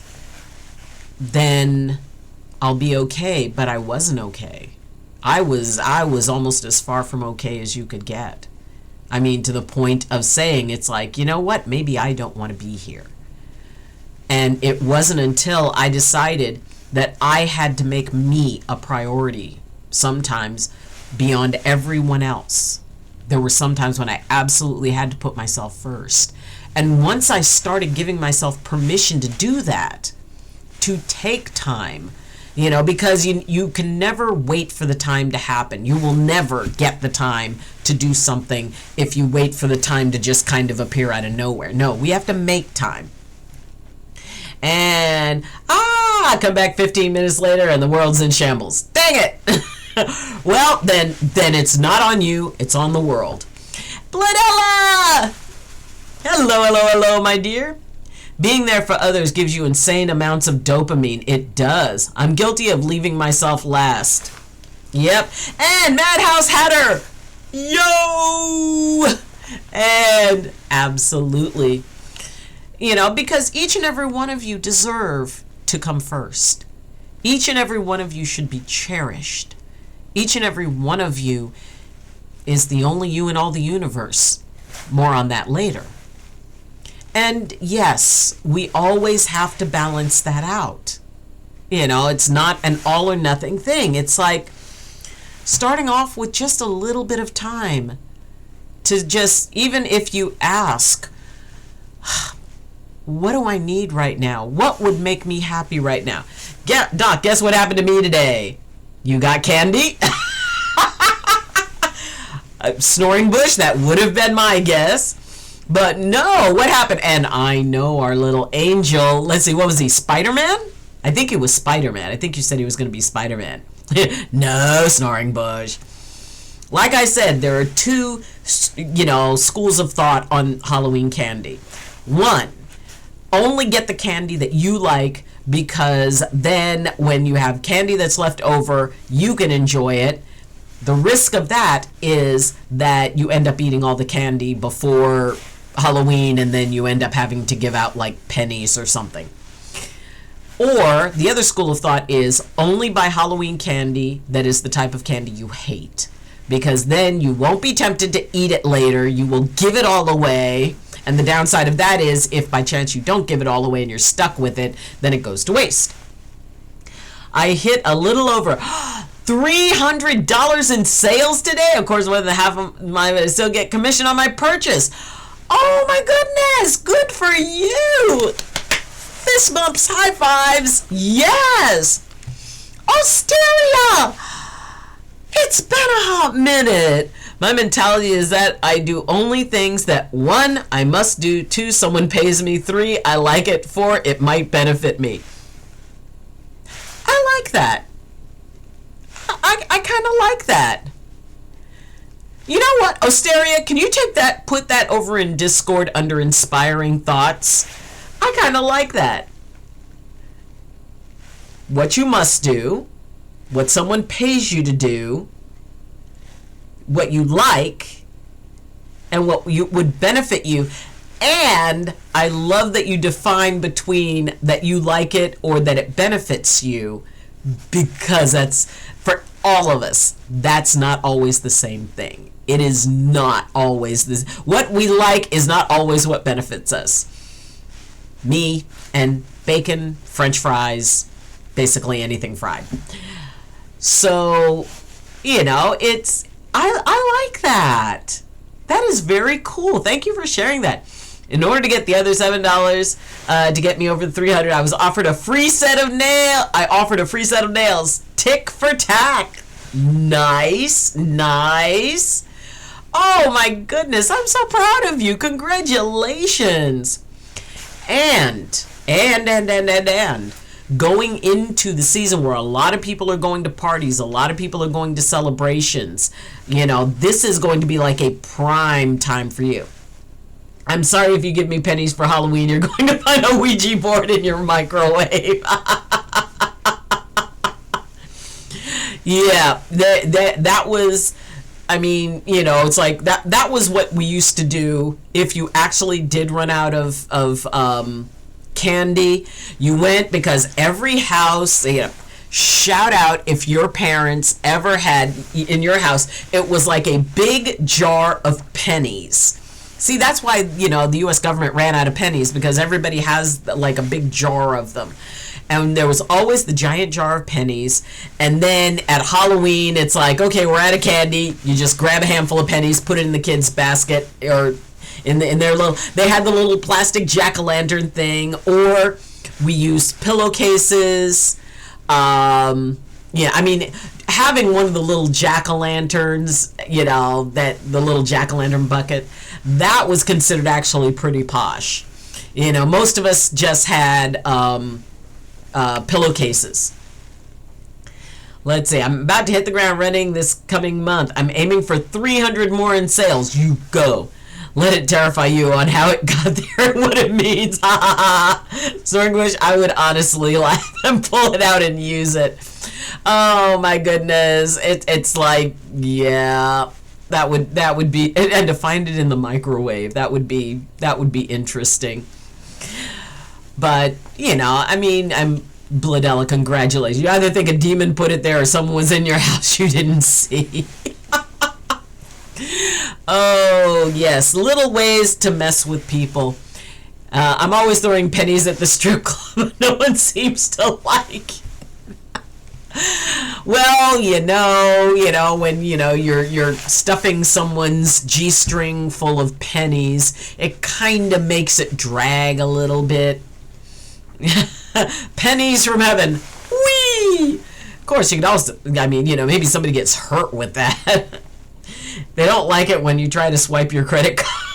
then I'll be okay. But I wasn't okay. I was almost as far from okay as you could get. I mean, to the point of saying, it's like, you know what, maybe I don't want to be here. And it wasn't until I decided that I had to make me a priority, sometimes beyond everyone else. There were some times when I absolutely had to put myself first. And once I started giving myself permission to do that, to take time, because you can never wait for the time to happen. You will never get the time to do something if you wait for the time to just kind of appear out of nowhere. No, we have to make time. And I come back 15 minutes later and the world's in shambles. Dang it. Well, then it's not on you, it's on the world. Bloodella! Hello, my dear. Being there for others gives you insane amounts of dopamine. It does. I'm guilty of leaving myself last. Yep. And Madhouse Hatter. Yo! And absolutely. Because each and every one of you deserve to come first. Each and every one of you should be cherished. Each and every one of you is the only you in all the universe. More on that later. And yes, we always have to balance that out. It's not an all or nothing thing. It's like starting off with just a little bit of time to just, even if you ask, what do I need right now? What would make me happy right now? Doc, guess what happened to me today? You got candy? Snoring bush, that would have been my guess. But no, what happened? And I know our little angel, let's see, what was he, Spider-Man? I think it was Spider-Man. I think you said he was going to be Spider-Man. No, snoring bush. Like I said, there are two, schools of thought on Halloween candy. One, only get the candy that you like, because then when you have candy that's left over, you can enjoy it. The risk of that is that you end up eating all the candy before Halloween and then you end up having to give out like pennies or something. Or the other school of thought is only buy Halloween candy that is the type of candy you hate, because then you won't be tempted to eat it later. You will give it all away. And the downside of that is if by chance you don't give it all away and you're stuck with it, then it goes to waste. I hit a little over $300 in sales today. Of course, more than half of I still get commission on my purchase. Oh my goodness, good for you. Fist bumps, high fives. Yes. Osteria. It's been a hot minute. My mentality is that I do only things that, 1, I must do, 2, someone pays me, 3, I like it, 4, it might benefit me. I like that. I kind of like that. You know what, Osteria, can you take that, put that over in Discord under inspiring thoughts? I kind of like that. What you must do, what someone pays you to do, what you like, and what would benefit you. And I love that you define between that you like it or that it benefits you, because that's, for all of us, that's not always the same thing. It is not always this. What we like is not always what benefits us. Me and bacon, French fries, basically anything fried. So, it's, I like that. That is very cool. Thank you for sharing that. In order to get the other $7 to get me over the 300, I was offered a free set of nails. I offered a free set of nails. Tick for tack. Nice. Oh my goodness, I'm so proud of you. Congratulations. And going into the season where a lot of people are going to parties, a lot of people are going to celebrations, this is going to be like a prime time for you. I'm sorry if you give me pennies for Halloween, you're going to find a Ouija board in your microwave. Yeah, that was, it's like that was what we used to do. If you actually did run out of candy, you went, because every house, shout out if your parents ever had in your house, it was like a big jar of pennies. See, that's why, the U.S. government ran out of pennies, because everybody has like a big jar of them. And there was always the giant jar of pennies. And then at Halloween, it's like, okay, we're out of candy. You just grab a handful of pennies, put it in the kids' basket, or in their little, they had the little plastic jack-o'-lantern thing, or we used pillowcases. Having one of the little jack-o'-lanterns, that the little jack-o'-lantern bucket, that was considered actually pretty posh. You know, most of us just had pillowcases. Let's see, I'm about to hit the ground running this coming month. I'm aiming for 300 more in sales. You go. Let it terrify you on how it got there and what it means. Ha ha ha. Snoring Bush, I would honestly laugh and pull it out and use it. Oh my goodness. It's like, yeah, that would be, and to find it in the microwave, that would be interesting. But, you know, I mean, Bladella, congratulations. You either think a demon put it there or someone was in your house you didn't see. Oh, yes. Little ways to mess with people. I'm always throwing pennies at the strip club. No one seems to like. Well, you know, when, you know, you're stuffing someone's G-string full of pennies, it kind of makes it drag a little bit. Pennies from heaven. Whee! Of course, you could also, I mean, you know, maybe somebody gets hurt with that. They don't like it when you try to swipe your credit card.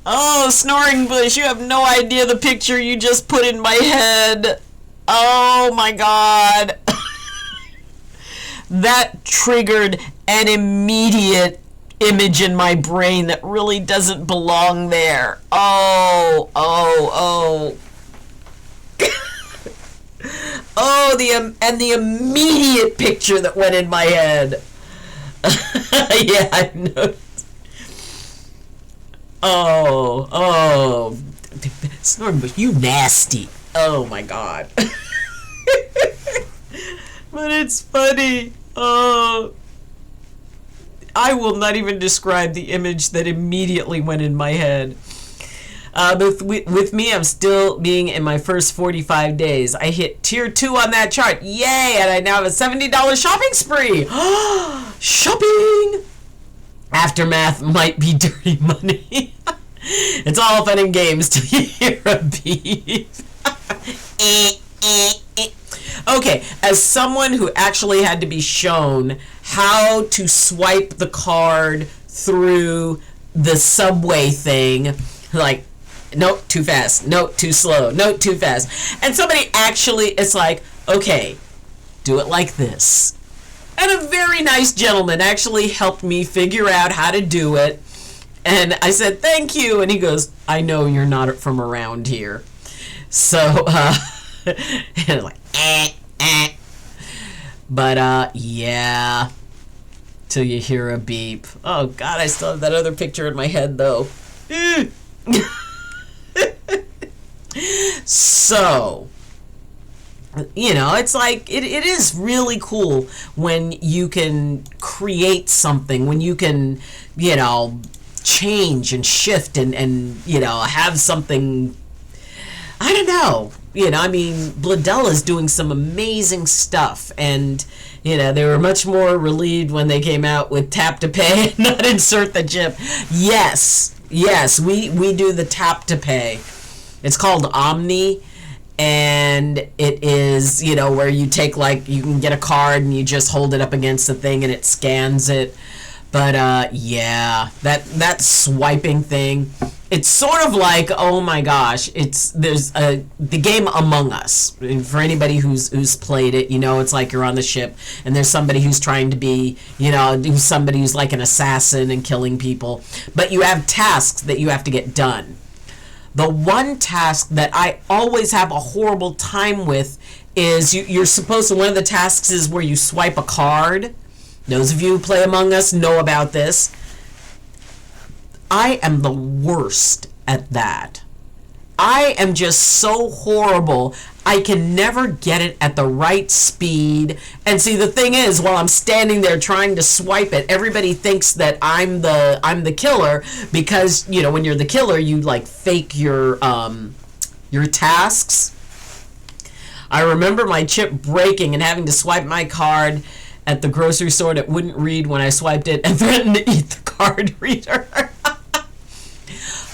Oh, Snoring Bush, you have no idea the picture you just put in my head. Oh my God. That triggered an immediate image in my brain that really doesn't belong there. Oh. Oh, the immediate picture that went in my head. Yeah, I know. Oh, Snoring Bush, you nasty. Oh my God. But it's funny. Oh, I will not even describe the image that immediately went in my head. With me, I'm still being in my first 45 days. I hit tier 2 on that chart. Yay! And I now have a $70 shopping spree. Shopping! Aftermath might be dirty money. It's all fun and games till you hear a beep. Okay, as someone who actually had to be shown how to swipe the card through the subway thing, like, nope, too fast, nope, too slow, nope, too fast. And somebody actually, it's like, okay, do it like this. And a very nice gentleman actually helped me figure out how to do it. And I said, thank you. And he goes, I know you're not from around here. So, and like, But, yeah. Till you hear a beep. Oh, God, I still have that other picture in my head, though. So, you know, it's like, it is really cool when you can create something, when you can, you know, change and shift and you know, have something, I don't know. You know, I mean, Bladella's doing some amazing stuff, and, you know, they were much more relieved when they came out with tap to pay and not insert the chip. Yes, we do the tap to pay. It's called Omni, and it is, you know, where you take, like, you can get a card and you just hold it up against the thing and it scans it. But, yeah, that swiping thing, it's sort of like, oh my gosh, there's the game Among Us. And for anybody who's played it, you know, it's like you're on the ship and there's somebody who's trying to be, you know, somebody who's like an assassin and killing people. But you have tasks that you have to get done. The one task that I always have a horrible time with is you're supposed to, one of the tasks is where you swipe a card. Those of you who play Among Us know about this. I am the worst at that. I am just so horrible. I can never get it at the right speed. And see, the thing is, while I'm standing there trying to swipe it, everybody thinks that I'm the killer, because, you know, when you're the killer, you like fake your tasks. I remember my chip breaking and having to swipe my card at the grocery store that wouldn't read when I swiped it and threatened to eat the card reader.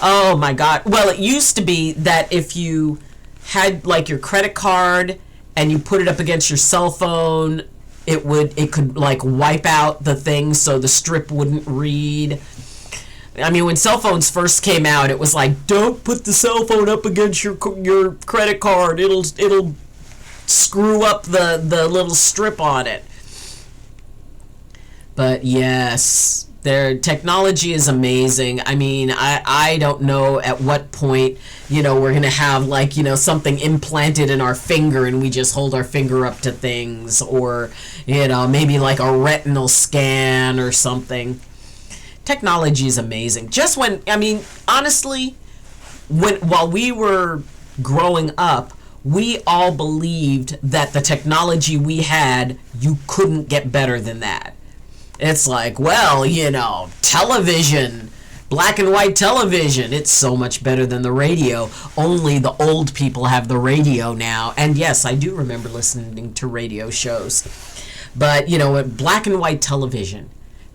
Oh my God. Well, it used to be that if you had like your credit card and you put it up against your cell phone, it could like wipe out the thing so the strip wouldn't read. I mean, when cell phones first came out, it was like, don't put the cell phone up against your credit card. It'll screw up the little strip on it. But yes, their technology is amazing. I mean, I don't know at what point, we're going to have like, something implanted in our finger and we just hold our finger up to things, or, maybe like a retinal scan or something. Technology is amazing. Just when, I mean, honestly, while we were growing up, we all believed that the technology we had, you couldn't get better than that. It's like, well, television, black and white television, it's so much better than the radio. Only the old people have the radio now. And yes, I do remember listening to radio shows. But, when black and white television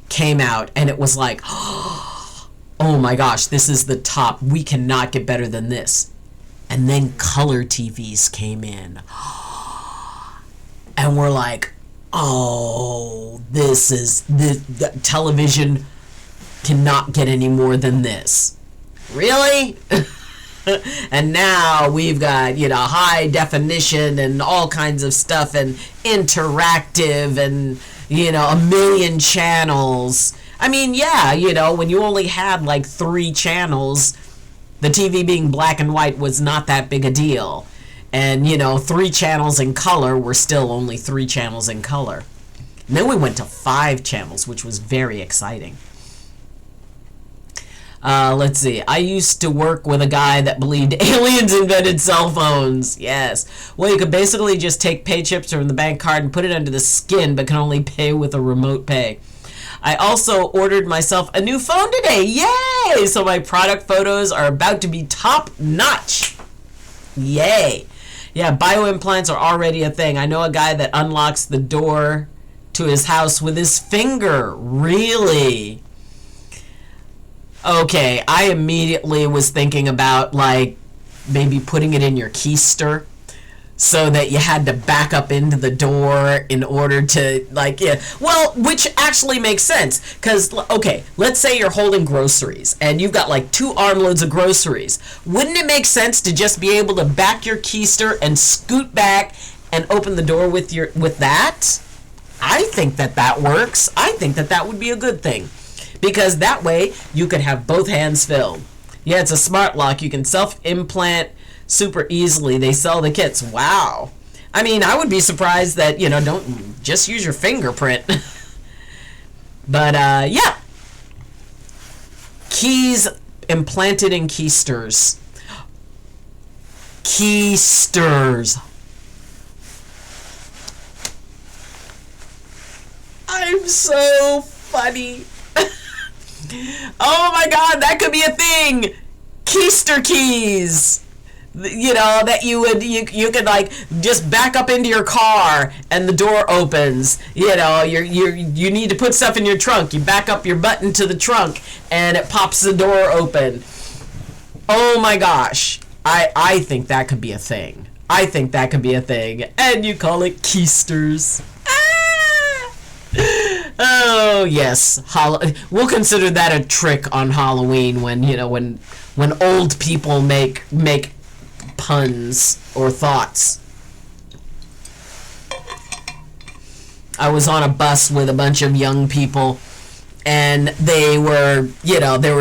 came out and it was like, oh my gosh, this is the top. We cannot get better than this. And then color TVs came in. And we're like, oh, the television cannot get any more than this. Really? And now we've got, high definition and all kinds of stuff, and interactive, and, a million channels. I mean, yeah, when you only had like 3 channels, the TV being black and white was not that big a deal. And, 3 channels in color were still only 3 channels in color. And then we went to 5 channels, which was very exciting. Let's see. I used to work with a guy that believed aliens invented cell phones. Yes. Well, you could basically just take pay chips from the bank card and put it under the skin, but can only pay with a remote pay. I also ordered myself a new phone today. Yay! So my product photos are about to be top notch. Yay. Yeah, bioimplants are already a thing. I know a guy that unlocks the door to his house with his finger. Really? Okay, I immediately was thinking about, like, maybe putting it in your keister so that you had to back up into the door in order to, like, yeah. Well, which actually makes sense, because, okay, let's say you're holding groceries and you've got like 2 armloads of groceries. Wouldn't it make sense to just be able to back your keister and scoot back and open the door with that? I think that works. I think that would be a good thing, because that way you could have both hands filled. Yeah, it's a smart lock. You can self-implant super easily. They sell the kits. Wow. I mean, I would be surprised that, don't just use your fingerprint. But, yeah. Keys implanted in keisters. Keisters. I'm so funny. Oh my god, that could be a thing. Keister keys. That you could like just back up into your car and the door opens. You need to put stuff in your trunk. You back up your button to the trunk and it pops the door open. Oh my gosh. I think that could be a thing. I think that could be a thing. And you call it keisters. Oh yes, we'll consider that a trick on Halloween when old people make puns or thoughts. I was on a bus with a bunch of young people, and they were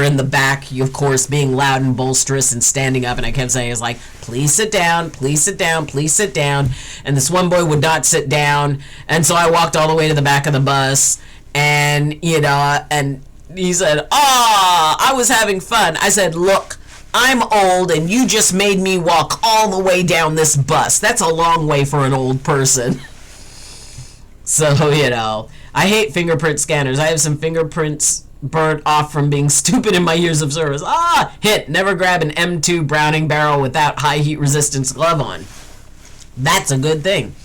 in the back, of course, being loud and boisterous and standing up, and I kept saying, like, please sit down, please sit down, please sit down. And this one boy would not sit down, and so I walked all the way to the back of the bus, and and he said, I was having fun. I said, look, I'm old and you just made me walk all the way down this bus. That's a long way for an old person. So, I hate fingerprint scanners. I have some fingerprints burnt off from being stupid in my years of service. Hint, never grab an M2 Browning barrel without high heat resistance glove on. That's a good thing.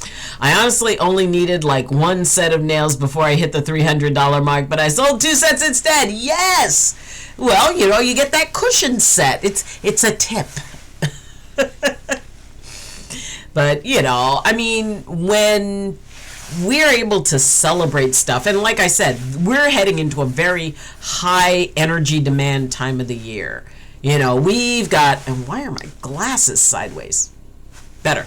I honestly only needed like 1 set of nails before I hit the $300 mark, but I sold 2 sets instead. Yes! Well, you get that cushion set. It's a tip. But, I mean, when we're able to celebrate stuff. And like I said, we're heading into a very high energy demand time of the year. You know, we've got, and why are my glasses sideways? Better.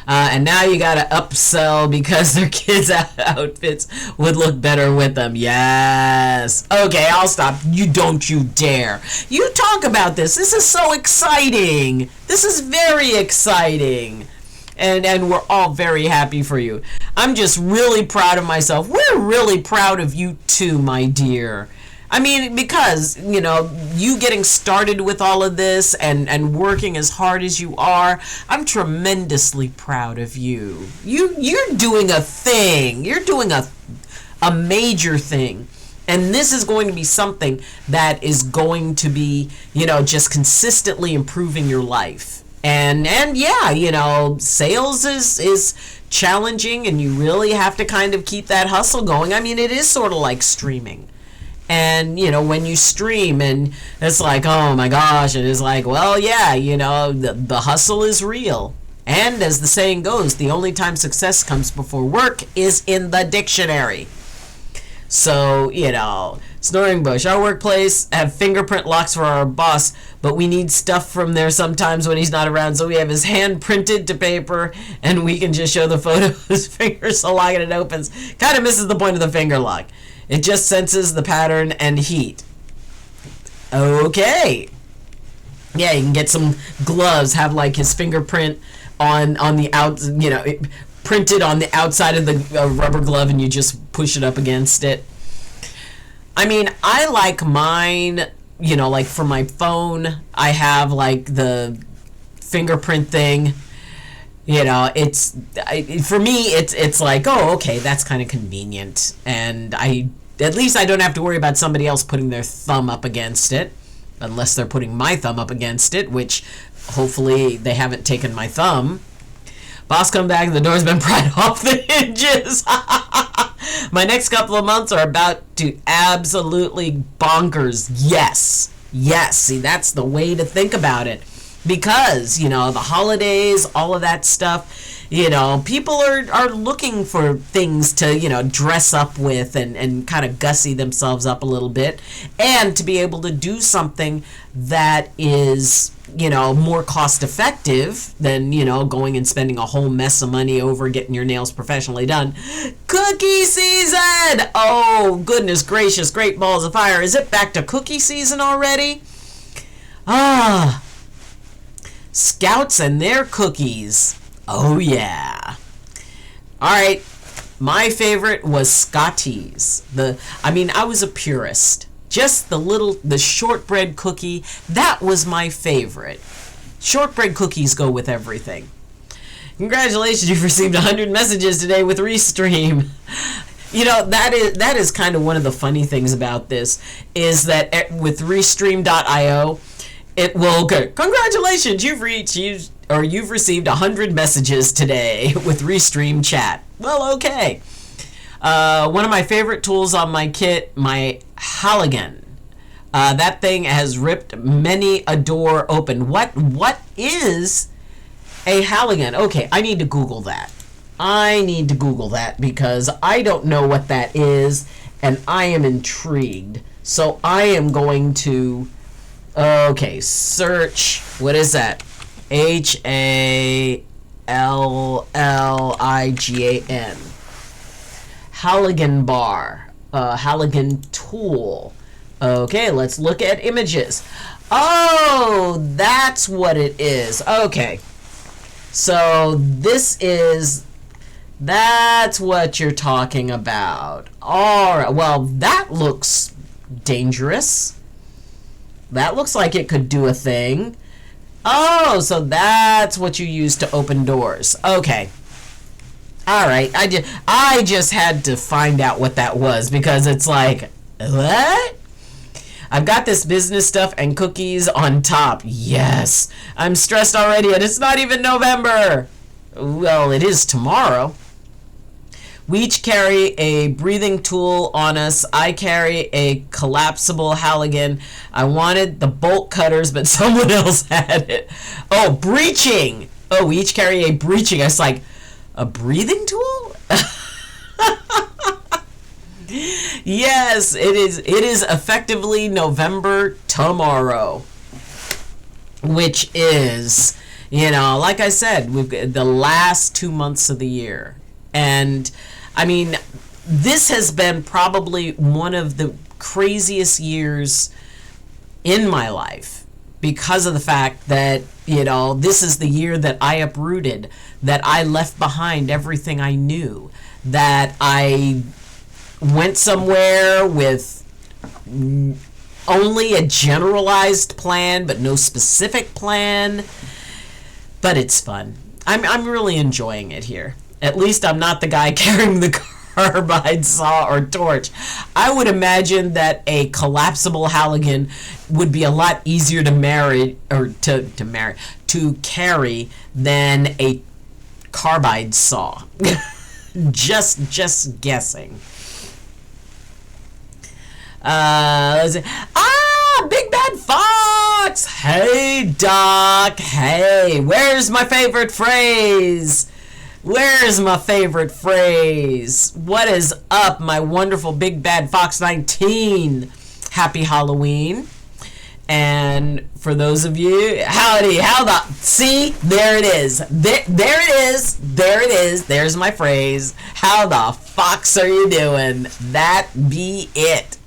And now you gotta upsell because their kids' outfits would look better with them. Yes. Okay, I'll stop. You dare. You talk about this. This is so exciting. This is very exciting. And we're all very happy for you. I'm just really proud of myself. We're really proud of you too, my dear. I mean, because, you know, you getting started with all of this and working as hard as you are, I'm tremendously proud of you. You're doing a thing. You're doing a major thing. And this is going to be something that is going to be, you know, just consistently improving your life. And yeah, you know, sales is challenging, and you really have to kind of keep that hustle going. I mean, it is sort of like streaming. And, you know, when you stream and it's like, oh my gosh, it is like, well, yeah, you know, the hustle is real. And as the saying goes, the only time success comes before work is in the dictionary. So, you know, Snoring Bush, our workplace have fingerprint locks for our boss, but we need stuff from there sometimes when he's not around. So we have his hand printed to paper, and we can just show the photo of his finger so long and it opens. Kind of misses the point of the finger lock. It just senses the pattern and heat. Okay. Yeah, you can get some gloves, have like his fingerprint on the out, you know, printed on the outside of the rubber glove, and you just push it up against it. I mean, I like mine, you know, like for my phone, I have like the fingerprint thing. You know, for me, it's like, oh, okay, that's kind of convenient, and at least I don't have to worry about somebody else putting their thumb up against it, unless they're putting my thumb up against it, which hopefully they haven't taken my thumb. Boss come back, the door's been pried off the hinges. My next couple of months are about to absolutely bonkers. Yes. See, that's the way to think about it. Because, you know, the holidays, all of that stuff, you know, people are looking for things to, you know, dress up with and kind of gussy themselves up a little bit. And to be able to do something that is, you know, more cost effective than, you know, going and spending a whole mess of money over getting your nails professionally done. Cookie season! Oh, goodness gracious, great balls of fire. Is it back to cookie season already? Scouts and their cookies. Oh, yeah. All right. My favorite was Scotties. I was a purist. Just the shortbread cookie, that was my favorite. Shortbread cookies go with everything. Congratulations, you've received 100 messages today with Restream. You know, that is kind of one of the funny things about this, is that with Restream.io, it will go, congratulations, you've received 100 messages today with Restream chat. Well, okay. One of my favorite tools on my kit, my Halligan. That thing has ripped many a door open. What is a Halligan? Okay, I need to Google that. Because I don't know what that is, and I am intrigued. So I am going to... Okay, search. What is that? Halligan. Halligan bar. Halligan tool. Okay, let's look at images. Oh, that's what it is. Okay. So that's what you're talking about. All right. Well, that looks dangerous. That looks like it could do a thing. Oh, so that's what you use to open doors. Okay. All right. I just had to find out what that was, because it's like, what? I've got this business stuff and cookies on top. Yes. I'm stressed already, and it's not even November. Well, it is tomorrow. We each carry a breathing tool on us. I carry a collapsible Halligan. I wanted the bolt cutters, but someone else had it. Oh, breaching. Oh, we each carry a breaching. I was like, A breathing tool? Yes, it is. It is effectively November tomorrow, which is, like I said, we've got the last 2 months of the year. And I mean, this has been probably one of the craziest years in my life because of the fact that, this is the year that I uprooted, that I left behind everything I knew, that I went somewhere with only a generalized plan, but no specific plan. But it's fun. I'm really enjoying it here. At least I'm not the guy carrying the carbide saw or torch. I would imagine that a collapsible Halligan would be a lot easier to carry than a carbide saw. just guessing. Let's see. Big Bad Fox! Hey, Doc. Hey, where's my favorite phrase? Where's my favorite phrase? What is up, my wonderful Big Bad Fox 19? Happy Halloween. And for those of you, howdy, see, there it is. There it is. There it is. There's my phrase. How the fox are you doing? That be it.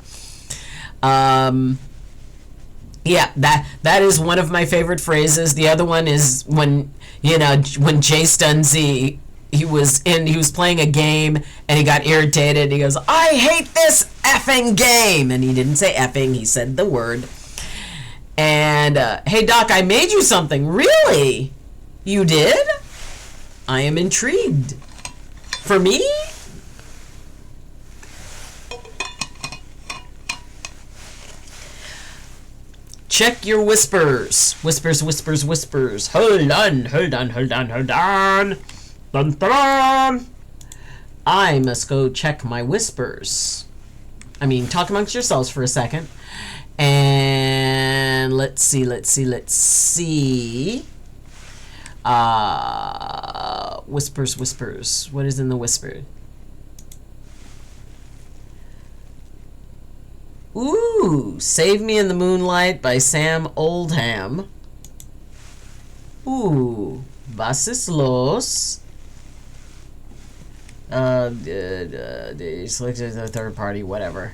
Yeah, that is one of my favorite phrases. The other one is when Jay Stunzi, he was playing a game and he got irritated. He goes, "I hate this effing game," and he didn't say effing. He said the word. And hey, Doc, I made you something. Really? You did? I am intrigued. For me? Check your whispers. Whispers, whispers, whispers. Hold on. Dun, dun. I must go check my whispers. I mean, talk amongst yourselves for a second. And let's see. Whispers. What is in the whisper? Ooh, Save Me in the Moonlight by Sam Oldham. Ooh, Was los? Selected the third party, whatever.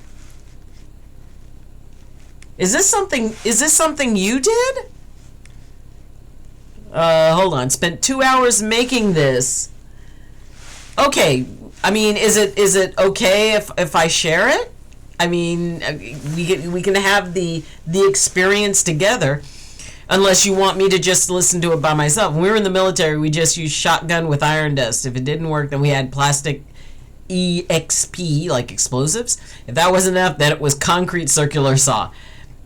Is this something you did? Hold on. Spent 2 hours making this. Okay, I mean, is it okay if I share it? I mean, we can have the experience together, unless you want me to just listen to it by myself. When we were in the military, we just used shotgun with iron dust. If it didn't work, then we had plastic EXP, like explosives. If that wasn't enough, then it was concrete circular saw.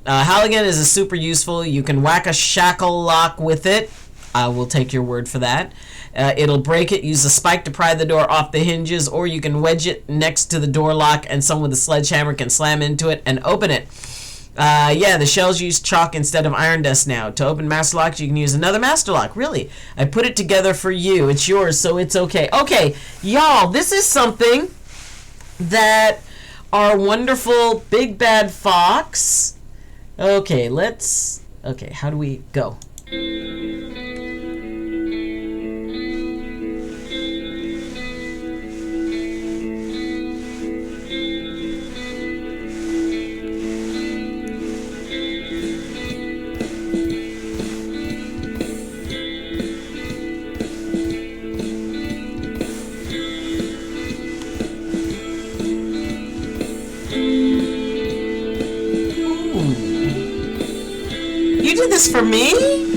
Halligan is a super useful. You can whack a shackle lock with it. I will take your word for that. It'll break it. Use a spike to pry the door off the hinges, or you can wedge it next to the door lock and someone with a sledgehammer can slam into it and open it. Yeah, the shells use chalk instead of iron dust now. To open master locks, you can use another master lock. Really? I put it together for you. It's yours, so it's okay. Okay, y'all, this is something that our wonderful Big Bad Fox... Okay, how do we go? You did this for me?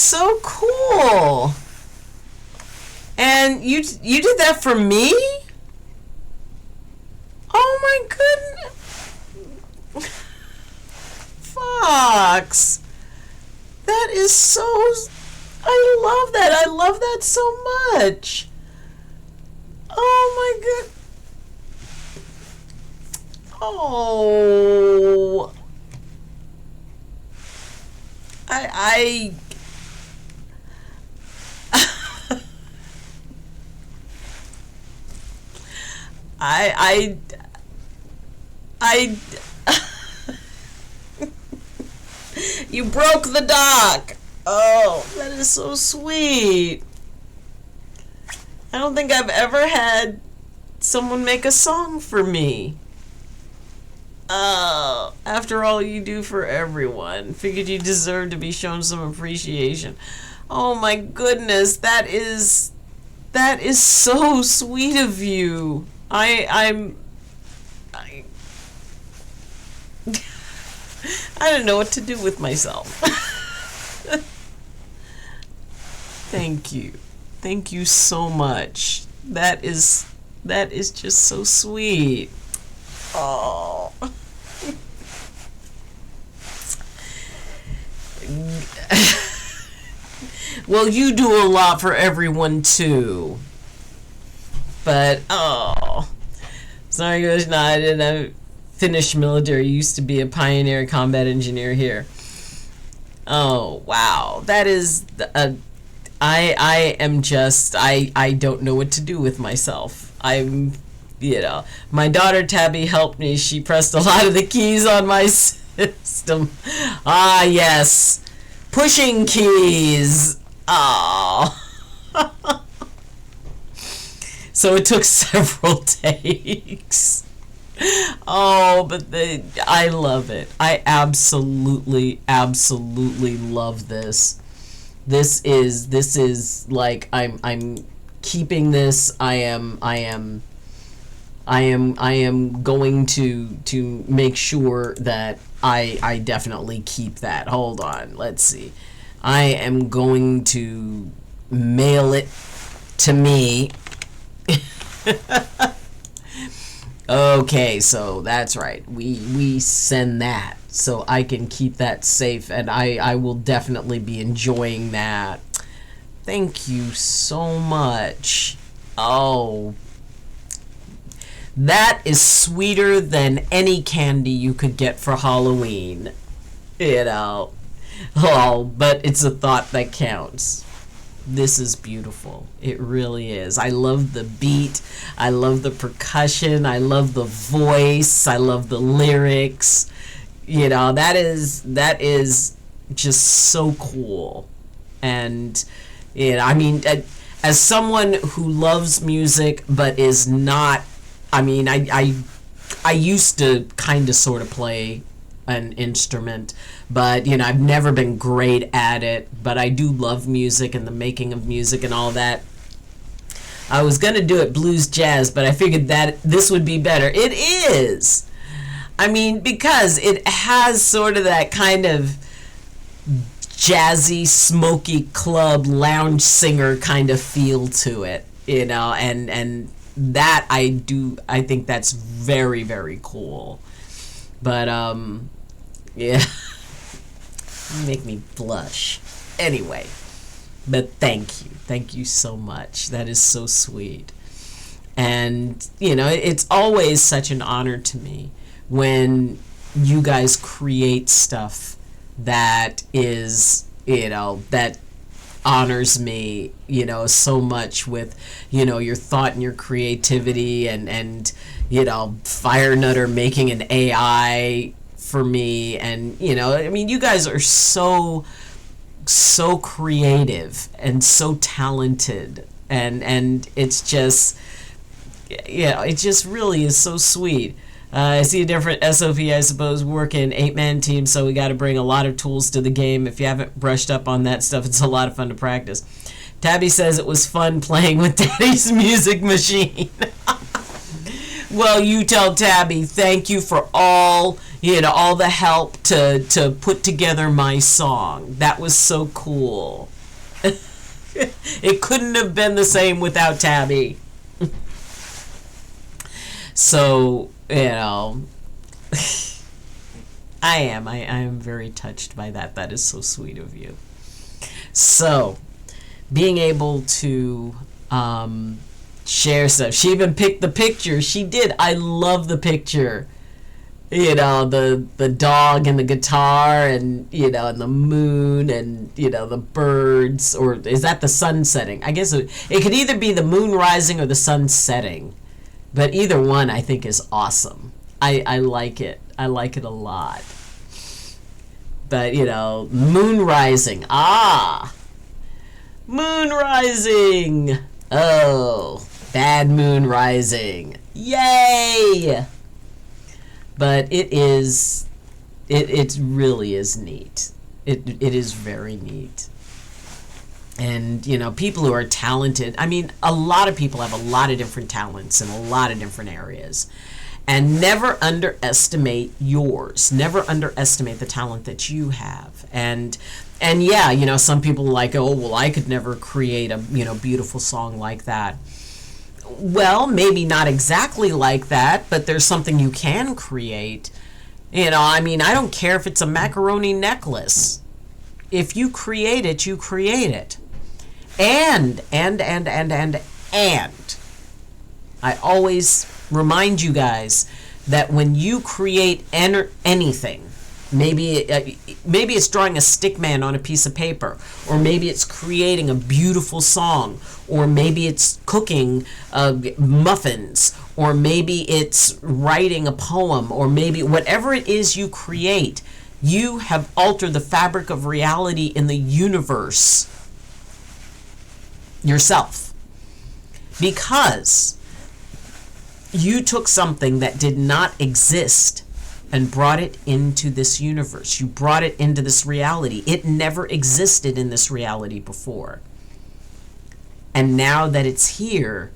so cool. And you did that for me? Oh my goodness. Fox. That is so... I love that. I love that so much. Oh my god. Oh. I I you broke the dock. Oh, that is so sweet. I don't think I've ever had someone make a song for me. Oh, after all you do for everyone, figured you deserve to be shown some appreciation. Oh my goodness, that is so sweet of you. I don't know what to do with myself. Thank you. Thank you so much. That is just so sweet. Oh. Well, you do a lot for everyone too. But sorry, Krishna, I didn't finish military. Used to be a pioneer combat engineer here. Oh wow, that is I am just I don't know what to do with myself. I'm my daughter Tabby helped me. She pressed a lot of the keys on my system. Ah yes, pushing keys. Oh. So it took several takes. Oh, but I love it. I absolutely love this. This is like I'm keeping this. I am going to make sure that I definitely keep that. Hold on. Let's see. I am going to mail it to me. Okay, so that's right. We send that so I can keep that safe, and I will definitely be enjoying that. Thank you so much. Oh, that is sweeter than any candy you could get for Halloween. Oh, but it's a thought that counts. This is beautiful. It really is. I love the beat. I love the percussion. I love the voice. I love the lyrics. That is just so cool. And I mean, as someone who loves music but is not, I mean, I used to kind of sort of play an instrument, but I've never been great at it, but I do love music and the making of music and all that. I was gonna do it blues jazz, but I figured that this would be better. It is. I mean, because it has sort of that kind of jazzy, smoky club lounge singer kind of feel to it, and that I think that's very, very cool. But yeah. You make me blush. Anyway, but thank you so much. That is so sweet. And it's always such an honor to me when you guys create stuff that is that honors me so much with your thought and your creativity, and Fire Nutter making an AI for me, and I mean, you guys are so creative and so talented, and it's just it just really is so sweet. I see a different SOP, I suppose. Work in 8-man teams, so we got to bring a lot of tools to the game. If you haven't brushed up on that stuff, it's a lot of fun to practice. Tabby says it was fun playing with Daddy's music machine. Well, you tell Tabby thank you for all the help to put together my song. That was so cool. It couldn't have been the same without Tabby. So, I am very touched by that. That is so sweet of you. So, being able to share stuff. She even picked the picture. She did. I love the picture. The dog and the guitar, and and the moon, and the birds. Or is that the sun setting? I guess it could either be the moon rising or the sun setting. But either one, I think, is awesome. I like it. I like it a lot. But, moon rising. Ah! Moon rising! Oh, bad moon rising. Yay! But it really is neat. It is very neat. And, people who are talented, I mean, a lot of people have a lot of different talents in a lot of different areas. And never underestimate yours. Never underestimate the talent that you have. And yeah, some people are like, oh, well, I could never create a, beautiful song like that. Well, maybe not exactly like that, but there's something you can create. I don't care if it's a macaroni necklace. If you create it, you create it. And I always remind you guys that when you create anything, maybe it's drawing a stick man on a piece of paper, or maybe it's creating a beautiful song, or maybe it's cooking muffins, or maybe it's writing a poem, or maybe whatever it is you create, you have altered the fabric of reality in the universe yourself, because you took something that did not exist and brought it into this universe. You brought it into this reality. It never existed in this reality before. And now that it's here,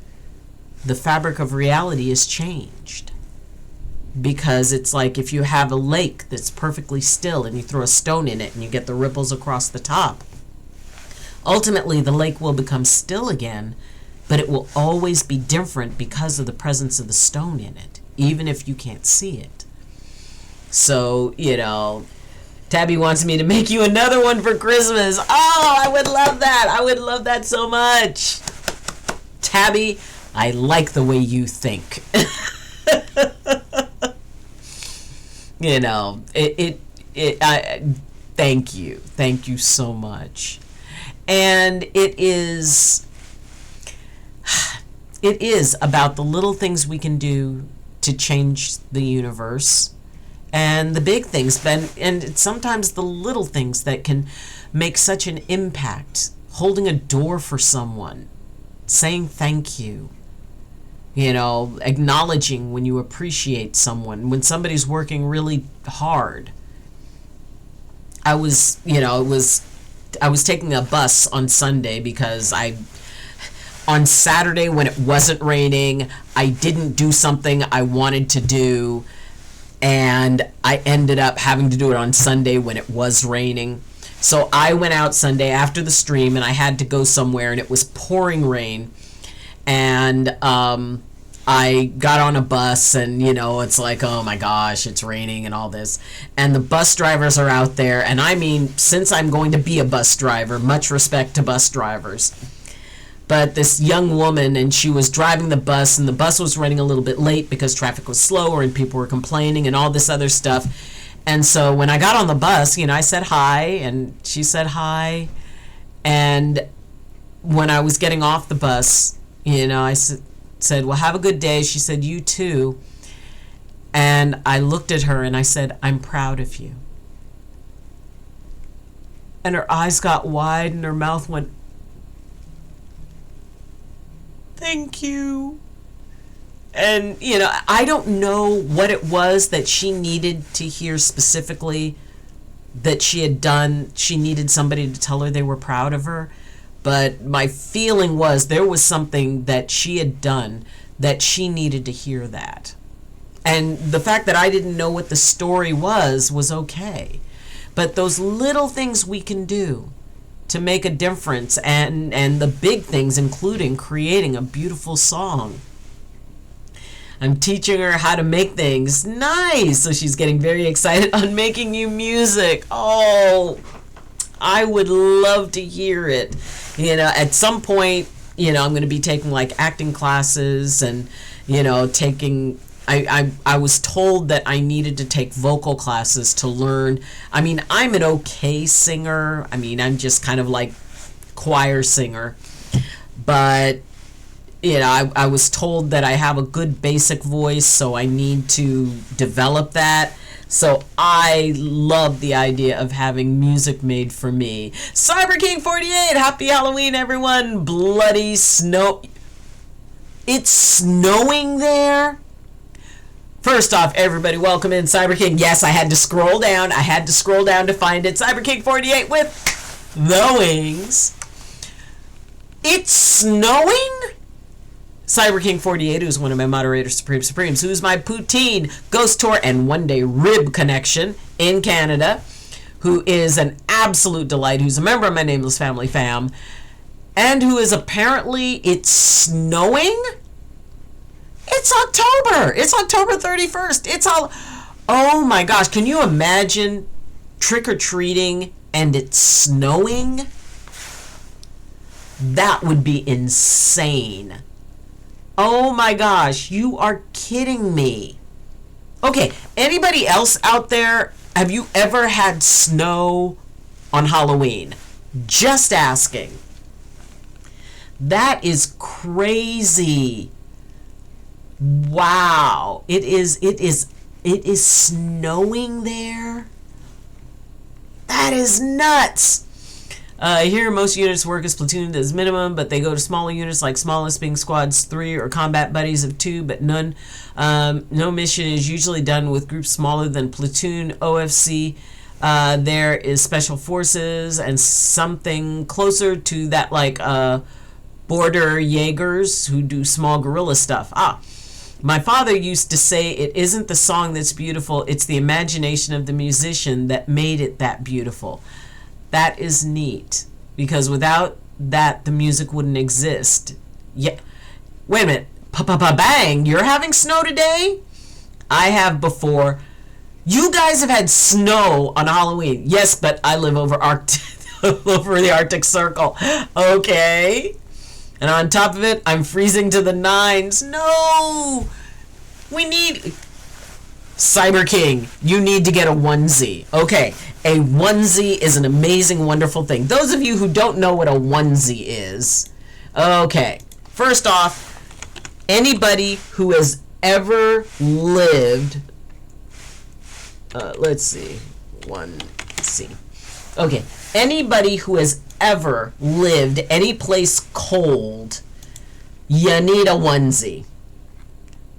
the fabric of reality is changed. Because it's like if you have a lake that's perfectly still and you throw a stone in it and you get the ripples across the top. Ultimately, the lake will become still again, but it will always be different because of the presence of the stone in it, even if you can't see it. So, Tabby wants me to make you another one for Christmas. Oh, I would love that. I would love that so much. Tabby, I like the way you think. Thank you. Thank you so much. And it is about the little things we can do to change the universe, and the big things, and it's sometimes the little things that can make such an impact. Holding a door for someone, saying thank you, acknowledging when you appreciate someone, when somebody's working really hard. I was taking a bus on Sunday because on Saturday when it wasn't raining, I didn't do something I wanted to do, and I ended up having to do it on Sunday when it was raining. So I went out Sunday after the stream, and I had to go somewhere, and it was pouring rain, and I got on a bus, and it's like, oh my gosh, it's raining and all this, and the bus drivers are out there, and since I'm going to be a bus driver, much respect to bus drivers, but this young woman, and she was driving the bus, and the bus was running a little bit late because traffic was slower and people were complaining and all this other stuff. And so when I got on the bus, I said hi, and she said hi. And when I was getting off the bus, I said, well, have a good day. She said, you too. And I looked at her and I said, I'm proud of you. And her eyes got wide and her mouth went, thank you. And, I don't know what it was that she needed to hear specifically that she had done. She needed somebody to tell her they were proud of her. But my feeling was there was something that she had done that she needed to hear that. And the fact that I didn't know what the story was okay. But those little things we can do to make a difference, and the big things, including creating a beautiful song. I'm teaching her how to make things. Nice. So she's getting very excited on making you music. Oh, I would love to hear it. At some point, I'm going to be taking like acting classes and, taking, I was told that I needed to take vocal classes to learn. I mean, I'm an okay singer. I mean, I'm just kind of like choir singer. But, I was told that I have a good basic voice, so I need to develop that. So I love the idea of having music made for me. Cyber King 48, happy Halloween, everyone. Bloody snow. It's snowing there? First off, everybody, welcome in Cyber King. Yes, I had to scroll down. To find it. Cyber King 48 with the wings. It's snowing? Cyber King 48, who's one of my moderators, Supremes, who's my poutine, ghost tour, and one day rib connection in Canada, who is an absolute delight, who's a member of my Nameless Family fam, and who is apparently, it's snowing? It's October. It's October 31st. It's all, oh my gosh, can you imagine trick-or-treating and it's snowing? That would be insane. Oh my gosh, you are kidding me. Okay, anybody else out there, have you ever had snow on Halloween? Just asking. That is crazy. Wow. It is snowing there? That is nuts. Here, most units work as platoons as minimum, but they go to smaller units, like smallest being squads 3 or combat buddies of 2, but none. No mission is usually done with groups smaller than platoon. OFC, there is special forces and something closer to that, like border Jaegers who do small guerrilla stuff. My father used to say it isn't the song that's beautiful, it's the imagination of the musician that made it that beautiful. That is neat, because without that, the music wouldn't exist. Yeah. Wait a minute. Bang, you're having snow today? I have before. You guys have had snow on Halloween. Yes, but I live over over the Arctic Circle. Okay. And on top of it, I'm freezing to the nines. No! We need... Cyber King, you need to get a onesie. Okay, a onesie is an amazing, wonderful thing. Those of you who don't know what a onesie is, okay, first off, anybody who has ever lived, let's see, onesie. Okay, anybody who has ever lived any place cold, you need a onesie.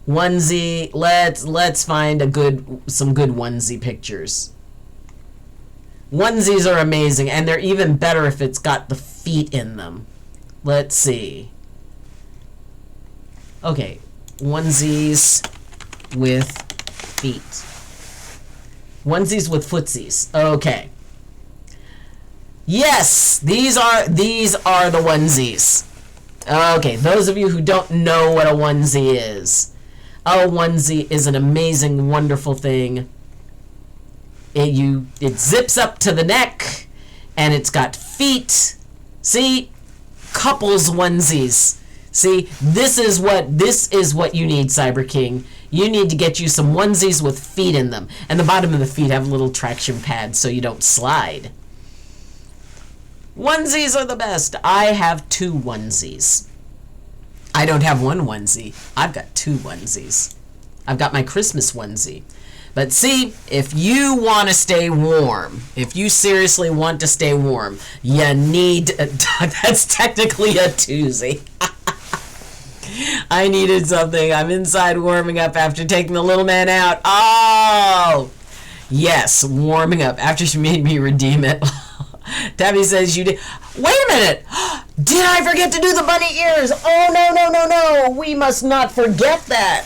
Onesie, let's find some good onesie pictures. Onesies are amazing, and they're even better if it's got the feet in them. Let's see. Okay, onesies with feet. Onesies with footsies. Okay. Yes, these are the onesies. Okay, those of you who don't know what a onesie is. A onesie is an amazing, wonderful thing. It zips up to the neck, and it's got feet. See, couples onesies. See, this is what you need, Cyber King. You need to get you some onesies with feet in them, and the bottom of the feet have little traction pads so you don't slide. Onesies are the best. I have 2 onesies. I don't have one onesie. I've got 2 onesies. I've got my Christmas onesie. But see, if you want to stay warm, if you seriously want to stay warm, you need... That's technically a twosie. I needed something. I'm inside warming up after taking the little man out. Oh! Yes, warming up after she made me redeem it. Tabby says you did... Wait a minute! Did I forget to do the bunny ears? Oh, no. We must not forget that.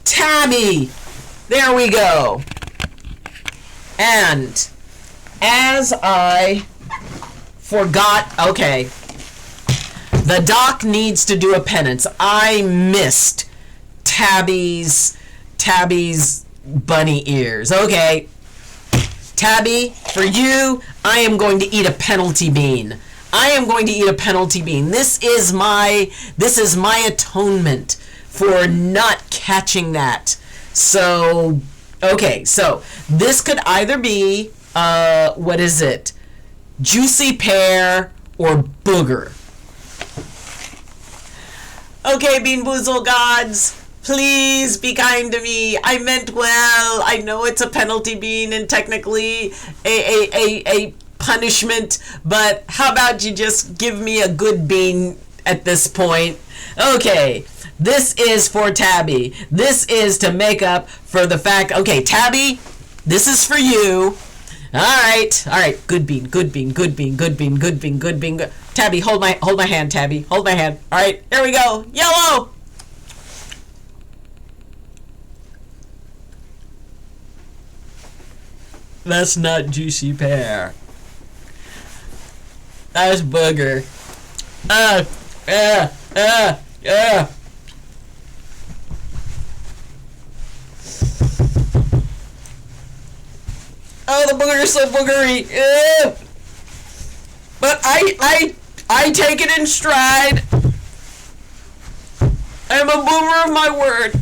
Tabby! There we go. And as I forgot. Okay. The doc needs to do a penance. I missed Tabby's bunny ears. Okay. Tabby, for you, I am going to eat a penalty bean. I am going to eat a penalty bean. This is my atonement for not catching that. So, okay, so this could either be what is it? Juicy pear or booger. Okay, Bean Boozle gods, please be kind to me. I meant well. I know it's a penalty bean and technically a punishment, but how about you just give me a good bean at this point? Okay, this is for Tabby. This is to make up for the fact, okay, Tabby, this is for you. All right, good bean, good bean, good bean, good bean, good bean, good bean. Tabby, hold my hand, Tabby, hold my hand. All right, here we go. Yellow. That's not juicy pear. That's booger. Oh, the booger is so boogery. But I take it in stride. I'm a boomer of my word.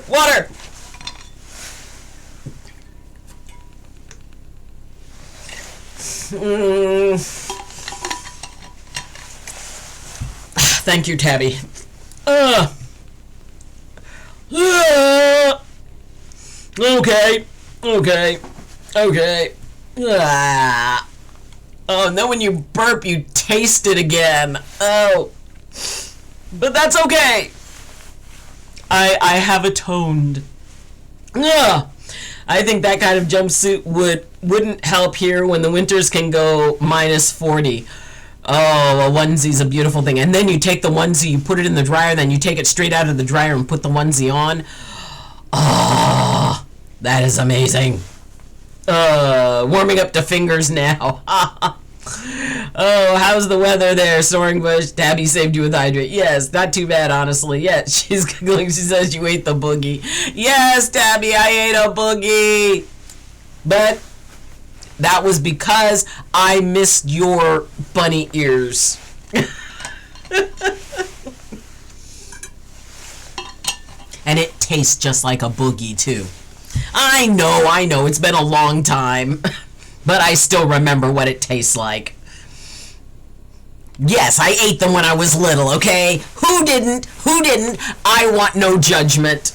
Water. Thank you, Tabby. Okay. Oh, and then when you burp, you taste it again. Oh. But that's okay. I have atoned. I think that kind of jumpsuit wouldn't help here when the winters can go -40. Oh, a onesie's a beautiful thing. And then you take the onesie, you put it in the dryer, then you take it straight out of the dryer and put the onesie on. Oh, that is amazing. Warming up to fingers now. Oh, how's the weather there, Soaring Bush? Tabby saved you with hydrate. Yes, not too bad, honestly. Yeah, she's giggling. She says you ate the boogie. Yes, Tabby, I ate a boogie. But that was because I missed your bunny ears. And it tastes just like a boogie, too. I know. It's been a long time. But I still remember what it tastes like. Yes, I ate them when I was little, okay? Who didn't? I want no judgment.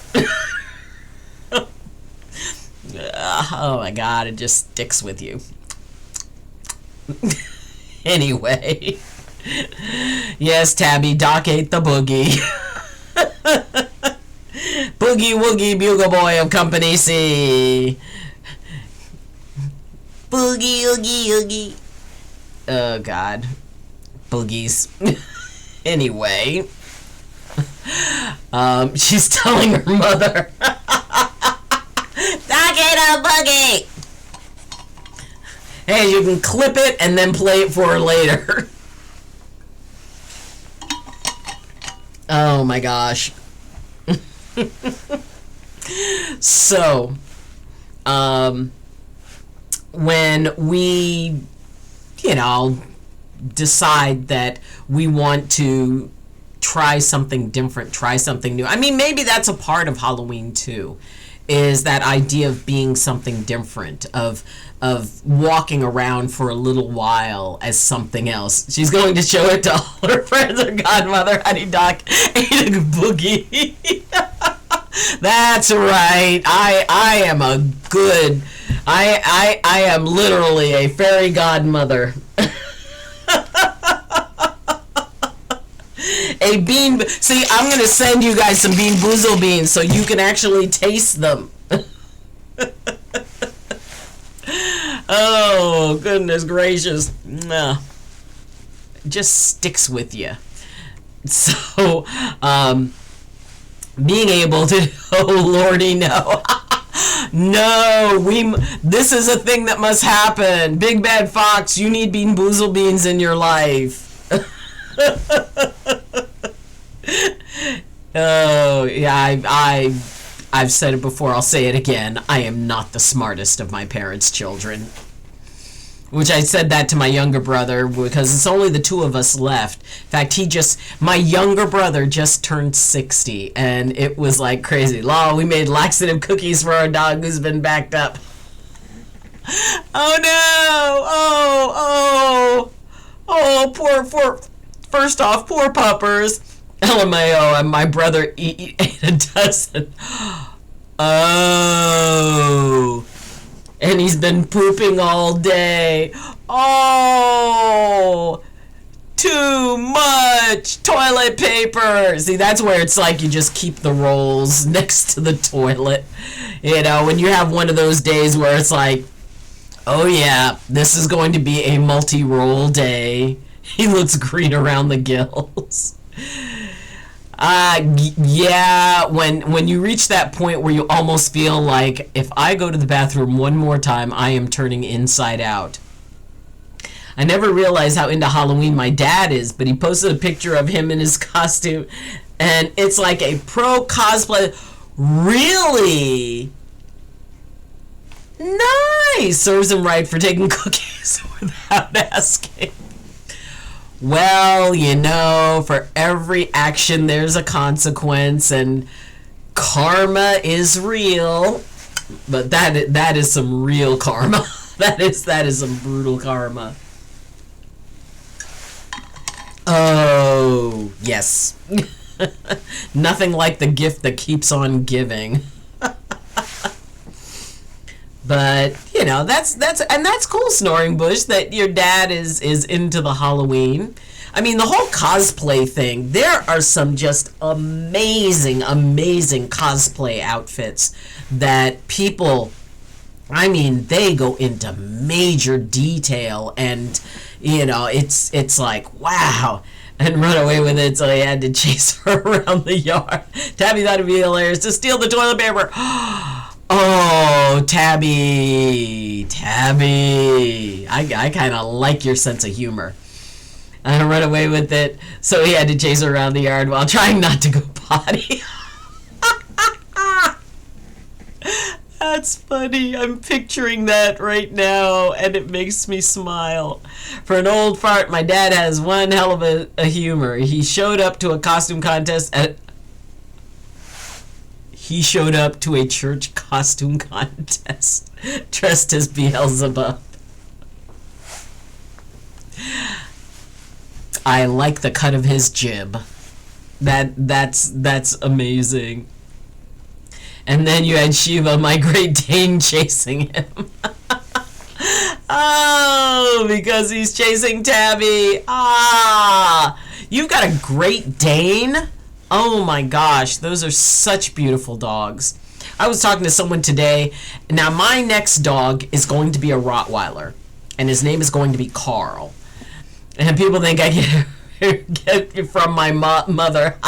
Oh my God, it just sticks with you. Anyway. Yes, Tabby, Doc ate the boogie. Boogie Woogie Bugle Boy of Company C. Boogie Oogie Oogie. Oh God. Boogies. Anyway. She's telling her mother. Doc ate a boogie. Hey, you can clip it and then play it for her later. Oh my gosh. So, when we, decide that we want to try something different, try something new. I mean, maybe that's a part of Halloween too, is that idea of being something different, of walking around for a little while as something else. She's going to show it to all her friends. Her godmother, Honey Doc, ate a boogie. That's right. I am a good. I am literally a fairy godmother. A bean. See, I'm gonna send you guys some Bean Boozle beans so you can actually taste them. Oh goodness gracious! Just sticks with you. So, being able to, oh lordy no. No, this is a thing that must happen. Big Bad Fox, you need Bean Boozle beans in your life. Oh, yeah, I've said it before, I'll say it again. I am not the smartest of my parents' children. Which I said that to my younger brother because it's only the two of us left. In fact, my younger brother just turned 60 and it was like crazy. We made laxative cookies for our dog who's been backed up. Oh no! Oh, poor, first off, poor puppers. LMAO, and my brother ate a dozen. Oh. And he's been pooping all day. Oh, too much toilet paper. See, that's where it's like you just keep the rolls next to the toilet. You know, when you have one of those days where it's like, oh yeah, this is going to be a multi-roll day. He looks green around the gills. Yeah, when you reach that point where you almost feel like if I go to the bathroom one more time, I am turning inside out. I never realized how into Halloween my dad is, but he posted a picture of him in his costume, and it's like a pro cosplay. Really? Nice! Serves him right for taking cookies without asking. Well, you know, for every action there's a consequence, and karma is real. But that is some real karma. that is some brutal karma. Oh, yes. Nothing like the gift that keeps on giving. But, you know, that's cool, Snoring Bush, that your dad is into the Halloween. I mean, the whole cosplay thing, there are some just amazing cosplay outfits that people, I mean, they go into major detail, and, you know, it's like, wow, and run away with it, so he had to chase her around the yard. Tabby thought it'd be hilarious to steal the toilet paper. Oh, Tabby. I kind of like your sense of humor. And run away with it, so he had to chase her around the yard while trying not to go potty. That's funny. I'm picturing that right now, and it makes me smile. For an old fart, my dad has one hell of a humor. He showed up to a costume contest He showed up to a church costume contest dressed as Beelzebub. I like the cut of his jib. That's amazing. And then you had Shiva, my Great Dane, chasing him. Oh, because he's chasing Tabby. You've got a Great Dane? Oh my gosh, those are such beautiful dogs. I was talking to someone today. Now, my next dog is going to be a Rottweiler, and his name is going to be Carl. And people think I get it from my mother.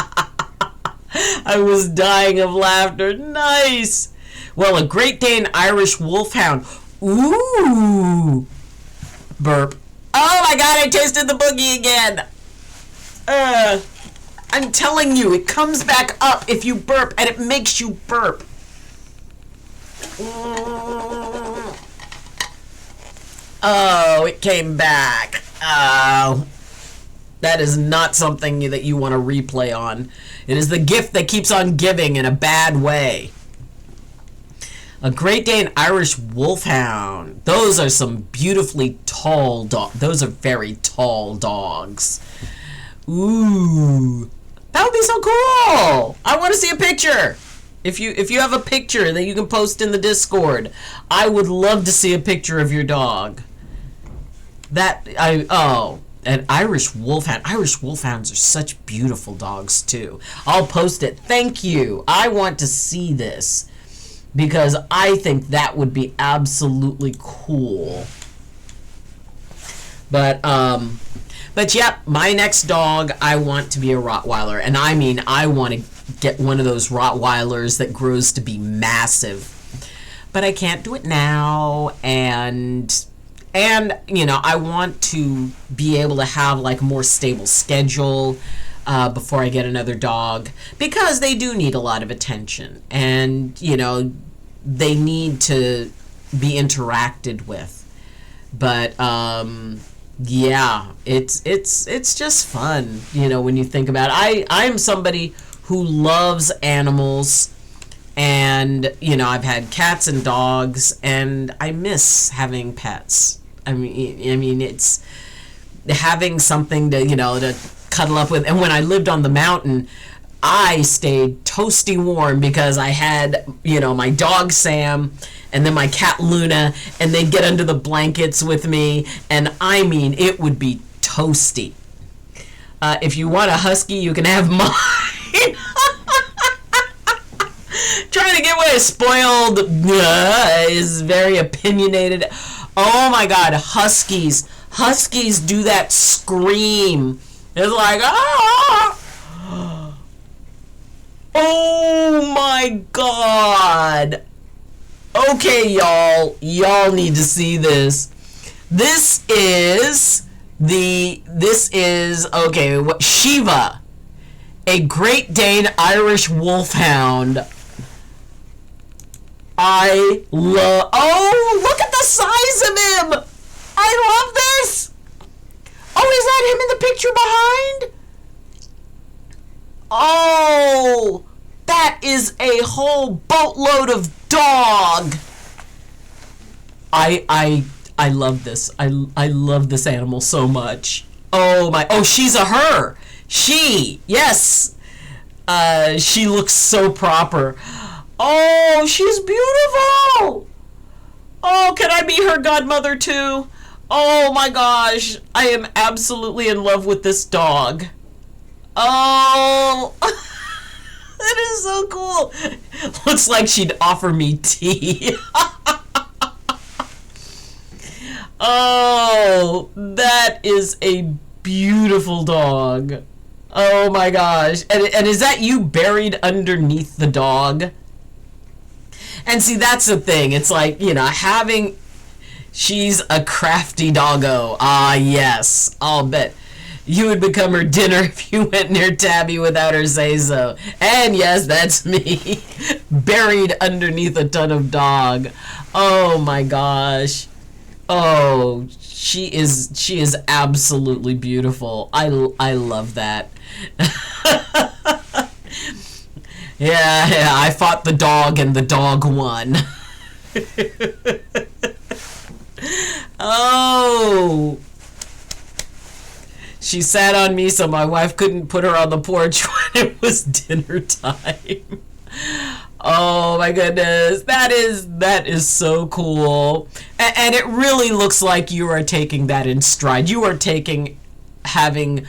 I was dying of laughter. Nice. Well, a Great Dane Irish Wolfhound. Ooh. Burp. Oh my God, I tasted the boogie again. I'm telling you, it comes back up if you burp, and it makes you burp. Oh, it came back. Oh. That is not something that you want to replay on. It is the gift that keeps on giving in a bad way. A Great Dane Irish Wolfhound. Those are some beautifully tall dogs. Those are very tall dogs. Ooh. That would be so cool. I want to see a picture. If you have a picture that you can post in the Discord, I would love to see a picture of your dog. An Irish Wolfhound. Irish Wolfhounds are such beautiful dogs, too. I'll post it. Thank you. I want to see this because I think that would be absolutely cool. But yep, my next dog, I want to be a Rottweiler. And I mean, I want to get one of those Rottweilers that grows to be massive. but I can't do it now. And you know, I want to be able to have like a more stable schedule before I get another dog, because they do need a lot of attention, and you know, they need to be interacted with. But yeah, it's just fun, you know, when you think about it. I am somebody who loves animals, and you know, I've had cats and dogs, and I miss having pets. I mean, it's having something to, you know, to cuddle up with. And when I lived on the mountain, I stayed toasty warm because I had, you know, my dog Sam and then my cat Luna, and they'd get under the blankets with me, and I mean, it would be toasty. If you want a husky, you can have mine. Trying to get away spoiled is very opinionated. Oh my God, huskies do that scream. It's like, ah! Oh my God. Okay, y'all need to see this. This is okay, what, Shiva, a Great Dane Irish Wolfhound. Oh, look at the size of him. I love this. Oh, is that him in the picture behind? Oh, that is a whole boatload of dog. I love this. I love this animal so much. Oh my, oh, she's a her. Yes. She looks so proper. Oh, she's beautiful. Oh, can I be her godmother too? Oh my gosh, I am absolutely in love with this dog. Oh, that is so cool. Looks like she'd offer me tea. Oh, that is a beautiful dog. Oh my gosh. And is that you buried underneath the dog? And see, that's the thing. It's like, you know, she's a crafty doggo. Ah, yes. I'll bet you would become her dinner if you went near Tabby without her say so. And yes, that's me. Buried underneath a ton of dog. Oh my gosh. Oh, she is absolutely beautiful. I love that. Yeah, I fought the dog and the dog won. Oh. She sat on me so my wife couldn't put her on the porch when it was dinner time. Oh my goodness. That is so cool. And it really looks like you are taking that in stride. You are having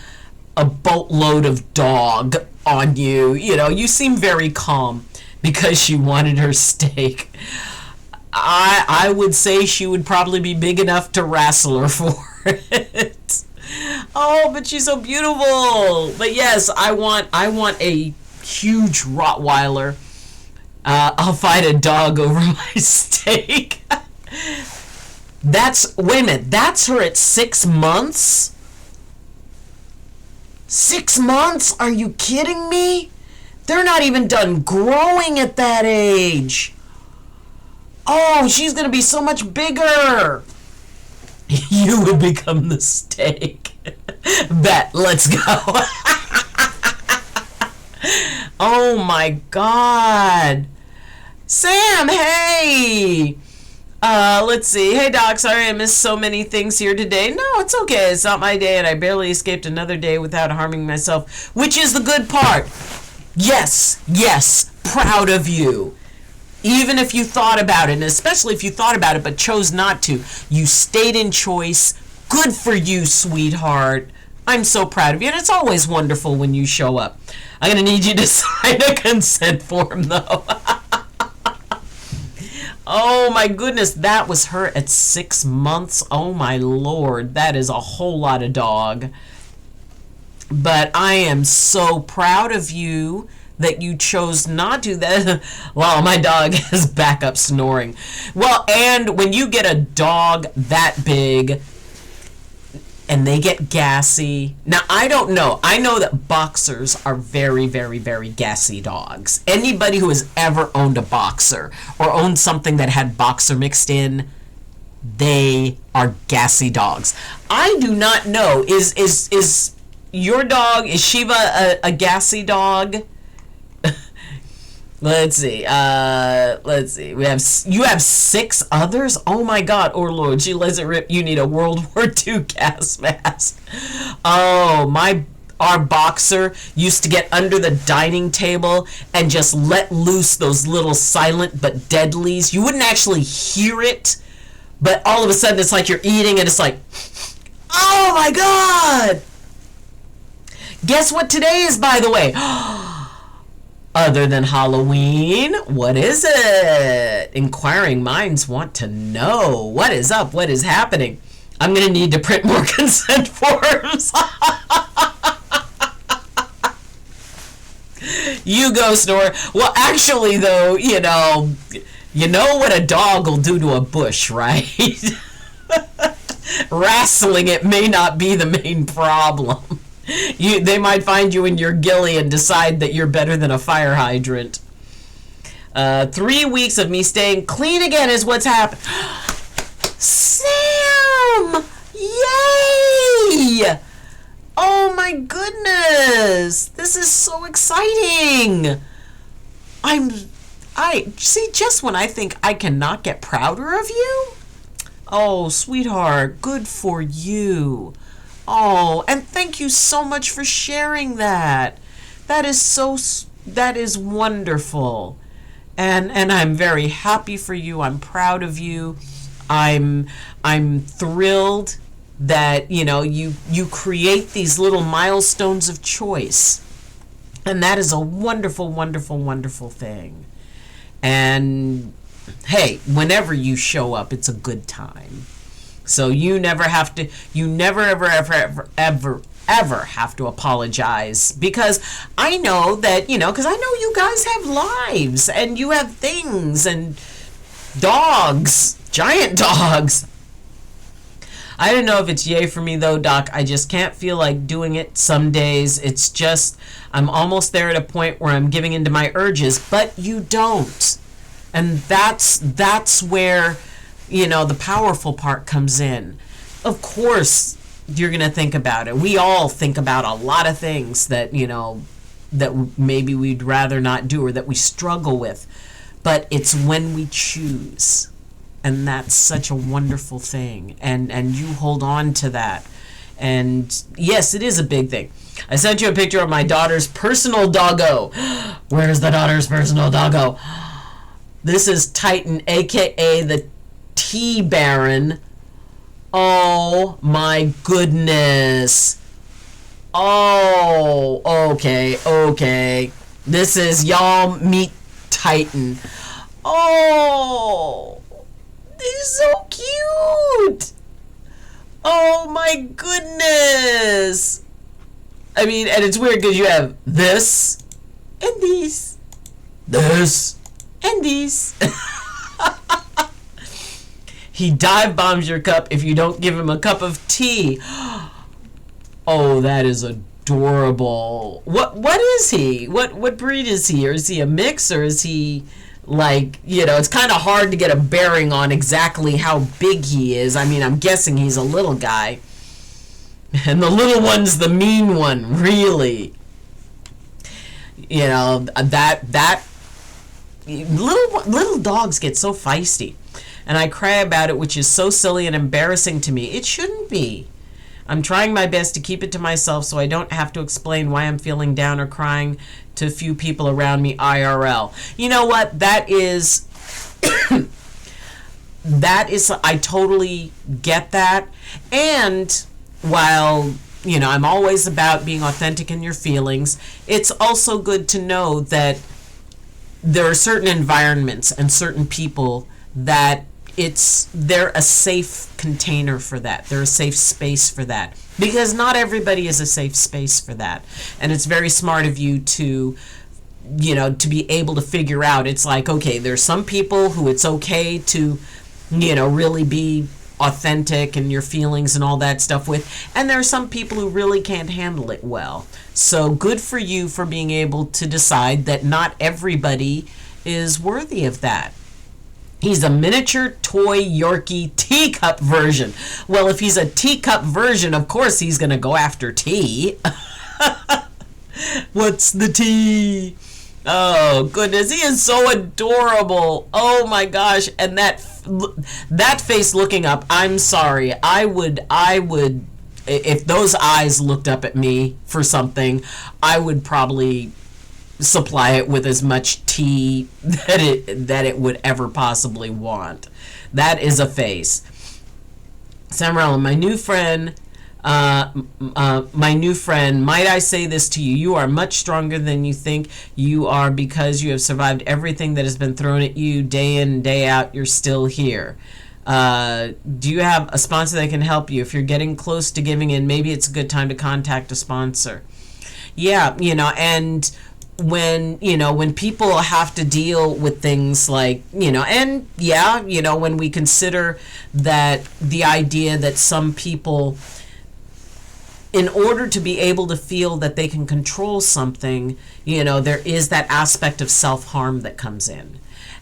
a boatload of dog on you. You know, you seem very calm because she wanted her steak. I would say she would probably be big enough to wrestle her for it. Oh, but she's so beautiful. But yes, I want a huge Rottweiler. I'll fight a dog over my steak. Wait a minute, that's her at 6 months? 6 months? Are you kidding me? They're not even done growing at that age. Oh, she's going to be so much bigger. You would become the steak. Bet, let's go. Oh my God. Sam, hey. Let's see. Hey, Doc, sorry I missed so many things here today. No, it's okay. It's not my day, and I barely escaped another day without harming myself, which is the good part. Yes, proud of you. Even if you thought about it, and especially if you thought about it but chose not to, you stayed in choice. Good for you, sweetheart. I'm so proud of you, and it's always wonderful when you show up. I'm going to need you to sign a consent form, though. Oh my goodness, that was her at 6 months. Oh my Lord, that is a whole lot of dog. But I am so proud of you that you chose not to. That, wow, my dog is back up snoring. Well, and when you get a dog that big and they get gassy. Now, I don't know. I know that boxers are very, very, very gassy dogs. Anybody who has ever owned a boxer or owned something that had boxer mixed in, they are gassy dogs. I do not know. Is your dog, is Shiva a gassy dog? Let's see. You have 6 others. Oh my God! Oh Lord, she lets it rip. You need a World War II gas mask. Oh our boxer used to get under the dining table and just let loose those little silent but deadlies. You wouldn't actually hear it, but all of a sudden it's like you're eating and it's like, oh my God! Guess what today is, by the way? Other than Halloween, what is it? Inquiring minds want to know. What is up? What is happening? I'm going to need to print more consent forms. You go, Snore. Well, actually, though, you know what a dog will do to a bush, right? Wrestling it may not be the main problem. They might find you in your gilly and decide that you're better than a fire hydrant. 3 weeks of me staying clean again is what's happened. Sam! Yay! Oh my goodness! This is so exciting! I see, just when I think I cannot get prouder of you. Oh, sweetheart, good for you. Oh, and thank you so much for sharing that. That is wonderful. And I'm very happy for you. I'm proud of you. I'm thrilled that, you create these little milestones of choice. And that is a wonderful, wonderful, wonderful thing. And hey, whenever you show up, it's a good time. So you never ever have to apologize, because I know that, because I know you guys have lives and you have things and dogs, giant dogs. I don't know if it's yay for me though, Doc. I just can't feel like doing it some days. It's just, I'm almost there at a point where I'm giving into my urges, but you don't. And that's where, the powerful part comes in. Of course, you're going to think about it. We all think about a lot of things that, that maybe we'd rather not do or that we struggle with. But it's when we choose. And that's such a wonderful thing. And you hold on to that. And yes, it is a big thing. I sent you a picture of my daughter's personal doggo. Where's the daughter's personal doggo? This is Titan, a.k.a. the Tea Baron. Oh my goodness. Oh, okay. This is y'all meet Titan. Oh, he's so cute. Oh my goodness. I mean, and it's weird because you have this and these, this and these. He dive bombs your cup if you don't give him a cup of tea. Oh, that is adorable. What is he? What breed is he? Or is he a mix, or is he like, it's kind of hard to get a bearing on exactly how big he is. I mean, I'm guessing he's a little guy. And the little one's the mean one, really. That little dogs get so feisty. And I cry about it, which is so silly and embarrassing to me. It shouldn't be. I'm trying my best to keep it to myself so I don't have to explain why I'm feeling down or crying to a few people around me IRL. You know what? That is, I totally get that. And while, I'm always about being authentic in your feelings, it's also good to know that there are certain environments and certain people that they're a safe container for that. They're a safe space for that. Because not everybody is a safe space for that. And it's very smart of you to, to be able to figure out. It's like, okay, there's some people who it's okay to, really be authentic and your feelings and all that stuff with, and there are some people who really can't handle it well. So good for you for being able to decide that not everybody is worthy of that. He's a miniature toy Yorkie teacup version. Well, if he's a teacup version, of course he's going to go after tea. What's the tea? Oh, goodness. He is so adorable. Oh, my gosh. And that face looking up, I'm sorry. I would, if those eyes looked up at me for something, I would probably supply it with as much tea that it would ever possibly want. That is a face. Samarella, my new friend, might I say this to you? You are much stronger than you think you are because you have survived everything that has been thrown at you day in and day out. You're still here. Do you have a sponsor that can help you? If you're getting close to giving in, maybe it's a good time to contact a sponsor. Yeah, and when people have to deal with things like, when we consider that the idea that some people, in order to be able to feel that they can control something, there is that aspect of self-harm that comes in.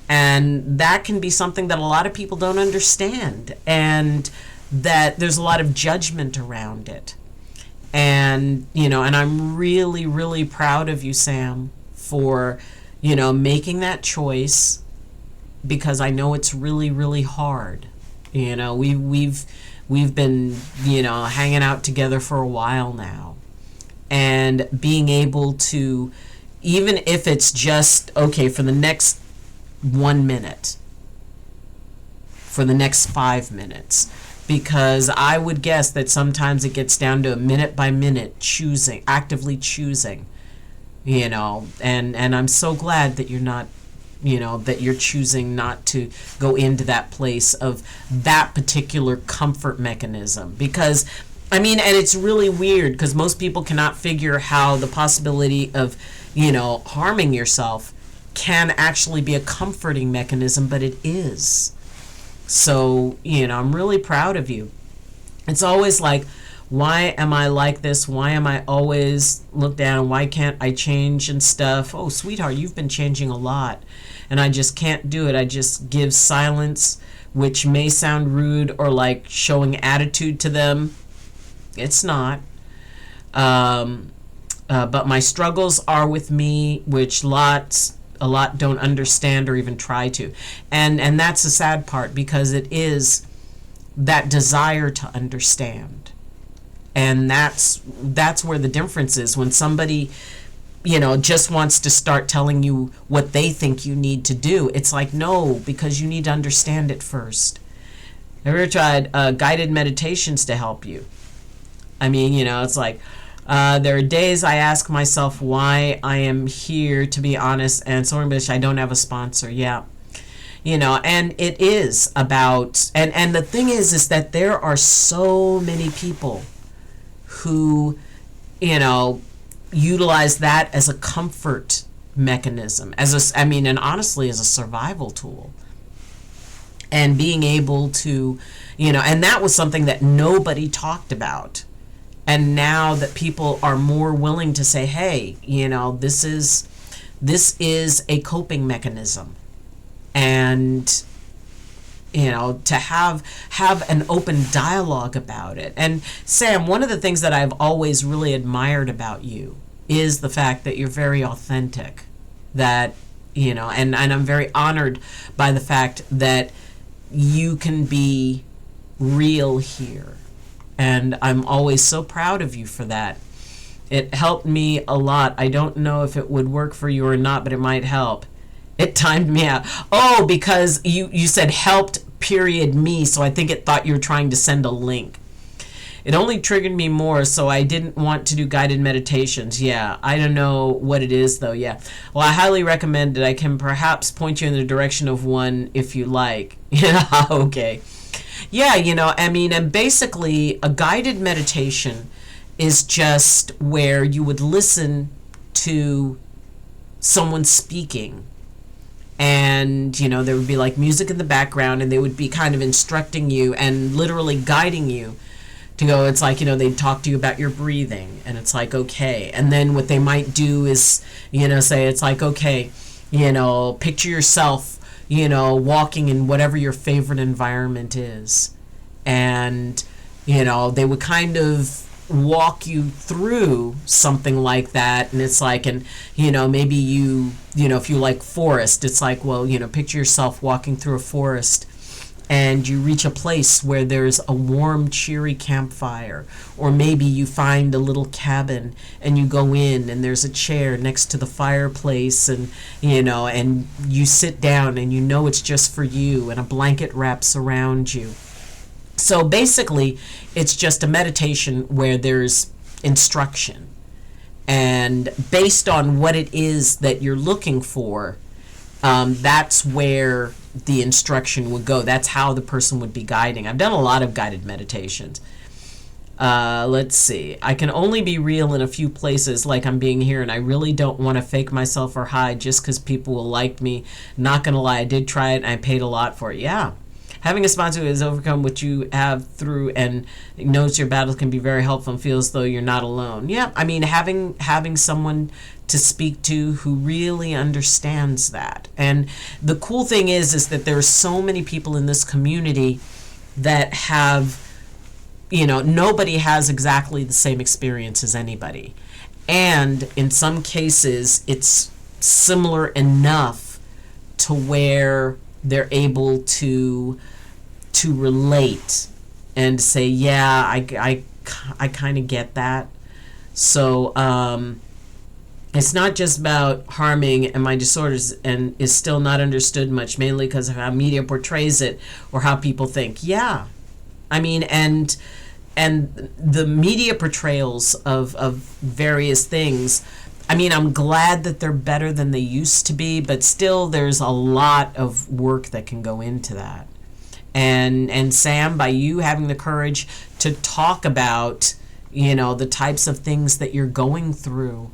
And that can be something that a lot of people don't understand, and that there's a lot of judgment around it. And, and I'm really, really proud of you, Sam, for, making that choice, because I know it's really, really hard. We've been, hanging out together for a while now, and being able to, even if it's just, okay, for the next 1 minute, for the next 5 minutes, because I would guess that sometimes it gets down to a minute by minute actively choosing, and I'm so glad that you're not, that you're choosing not to go into that place of that particular comfort mechanism. Because, and it's really weird because most people cannot figure how the possibility of, harming yourself can actually be a comforting mechanism, but it is. So, I'm really proud of you. It's always like, why am I like this? Why am I always looked down? Why can't I change and stuff? Oh, sweetheart, you've been changing a lot, and I just can't do it. I just give silence, which may sound rude or like showing attitude to them. It's not. But my struggles are with me, which a lot don't understand or even try to. And that's the sad part, because it is that desire to understand. And that's where the difference is. When somebody, just wants to start telling you what they think you need to do, it's like, no, because you need to understand it first. Have you ever tried guided meditations to help you? It's like, there are days I ask myself why I am here, to be honest, and so I don't have a sponsor. Yeah. And it is about, and the thing is that there are so many people who, utilize that as a comfort mechanism, and honestly as a survival tool. And being able to, and that was something that nobody talked about. And now that people are more willing to say, hey, this is a coping mechanism. And, to have an open dialogue about it. And Sam, one of the things that I've always really admired about you is the fact that you're very authentic. That, and I'm very honored by the fact that you can be real here. And I'm always so proud of you for that. It helped me a lot. I don't know if it would work for you or not, but it might help. It timed me out. Oh, because you said helped period me, so I think it thought you were trying to send a link. It only triggered me more, so I didn't want to do guided meditations. Yeah, I don't know what it is, though. Yeah. Well, I highly recommend it. I can perhaps point you in the direction of one if you like. Yeah, okay. Yeah, and basically a guided meditation is just where you would listen to someone speaking, and there would be like music in the background, and they would be kind of instructing you and literally guiding you to go. It's like, they'd talk to you about your breathing, and it's like, okay. And then what they might do is, say, it's like, okay, picture yourself, walking in whatever your favorite environment is. And, they would kind of walk you through something like that. And it's like, and, maybe if you like forest, it's like, well, picture yourself walking through a forest, and you reach a place where there's a warm, cheery campfire. Or maybe you find a little cabin and you go in, and there's a chair next to the fireplace, and and you sit down, and it's just for you, and a blanket wraps around you. So basically, it's just a meditation where there's instruction. And based on what it is that you're looking for, that's where the instruction would go. That's how the person would be guiding. I've done a lot of guided meditations. Let's see. I can only be real in a few places, like I'm being here, and I really don't want to fake myself or hide just because people will like me. Not going to lie, I did try it, and I paid a lot for it. Yeah. Having a sponsor who has overcome what you have through and knows your battles can be very helpful and feels as though you're not alone. Yeah, I mean, having someone to speak to who really understands that. And the cool thing is that there are so many people in this community that have, nobody has exactly the same experience as anybody. And in some cases, it's similar enough to where they're able to relate and say, yeah, I kind of get that. So it's not just about harming and my disorders, and is still not understood much, mainly because of how media portrays it or how people think. Yeah, I mean, and the media portrayals of various things, I mean, I'm glad that they're better than they used to be, but still there's a lot of work that can go into that. And Sam, by you having the courage to talk about, the types of things that you're going through,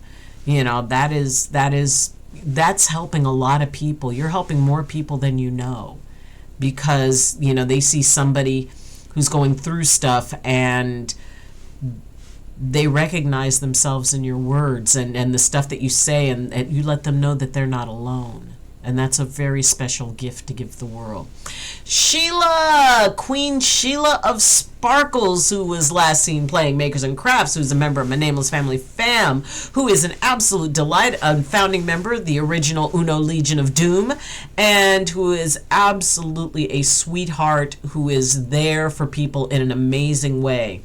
that's helping a lot of people. You're helping more people than you know, because, they see somebody who's going through stuff, and they recognize themselves in your words and the stuff that you say, and you let them know that they're not alone. And that's a very special gift to give the world. Sheila, Queen Sheila of Sparkles, who was last seen playing Makers and Crafts, who's a member of my Nameless Family fam, who is an absolute delight, a founding member of the original Uno Legion of Doom, and who is absolutely a sweetheart who is there for people in an amazing way.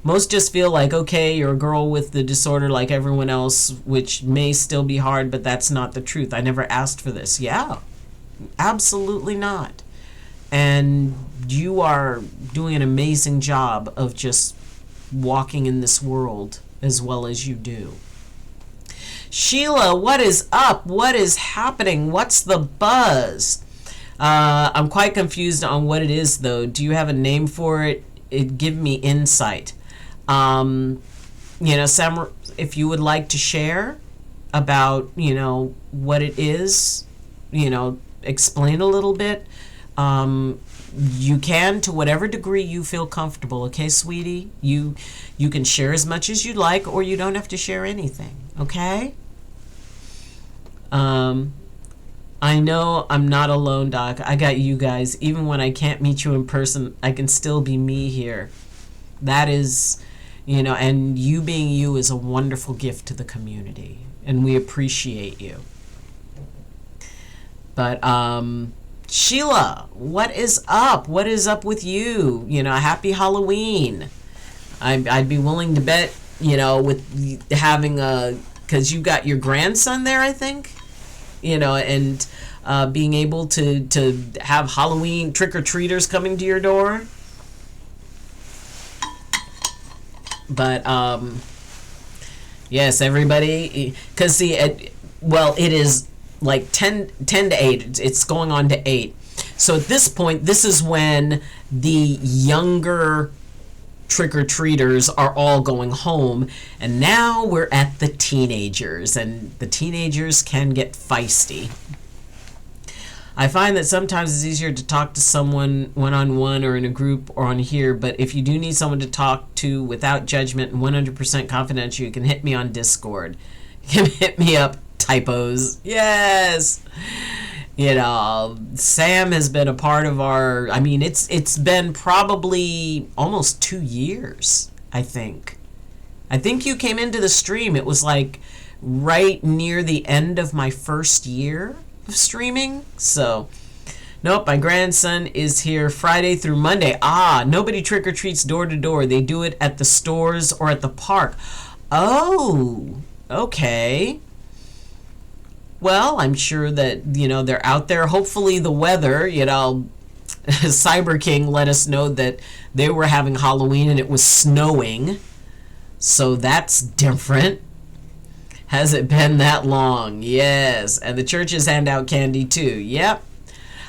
Most just feel like, okay, you're a girl with the disorder like everyone else, which may still be hard, but that's not the truth. I never asked for this. Yeah, absolutely not. And you are doing an amazing job of just walking in this world as well as you do. Sheila, what is up? What is happening? What's the buzz? I'm quite confused on what it is, though. Do you have a name for it? Give me insight. Sam, if you would like to share about, what it is, explain a little bit. You can, to whatever degree you feel comfortable. Okay, sweetie? You can share as much as you'd like, or you don't have to share anything. Okay? I know I'm not alone, Doc. I got you guys. Even when I can't meet you in person, I can still be me here. That is, and you being you is a wonderful gift to the community, and we appreciate you. But Sheila, what is up? What is up with you? Happy Halloween. I'd be willing to bet, with having because you got your grandson there, I think, and being able to have Halloween trick-or-treaters coming to your door. But yes, everybody, because see, it is like 10 to 8. It's going on to 8. So at this point, this is when the younger trick-or-treaters are all going home, and now we're at the teenagers, and the teenagers can get feisty. I find that sometimes it's easier to talk to someone one-on-one or in a group or on here, but if you do need someone to talk to without judgment and 100% confidential, you can hit me on Discord. You can hit me up, typos. Yes! You know, Sam has been a part of our, I mean, it's been probably almost 2 years, I think. I think you came into the stream, it was like right near the end of my first year of streaming. So, nope, my grandson is here Friday through Monday. Nobody trick-or-treats door to door. They do it at the stores or at the park. Oh, okay. Well, I'm sure that, they're out there. Hopefully the weather, Cyber King let us know that they were having Halloween and it was snowing. So that's different. Has it been that long? Yes. And the churches hand out candy too. Yep.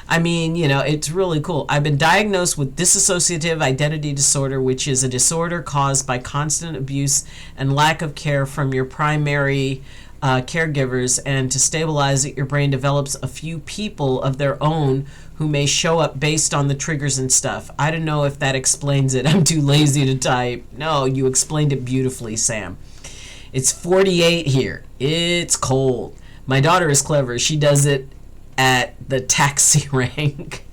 I mean, it's really cool. I've been diagnosed with dissociative identity disorder, which is a disorder caused by constant abuse and lack of care from your primary caregivers, and to stabilize it, your brain develops a few people of their own who may show up based on the triggers and stuff. I don't know if that explains it. I'm too lazy to type. No, you explained it beautifully, Sam. It's 48 here. It's cold. My daughter is clever. She does it at the taxi rank.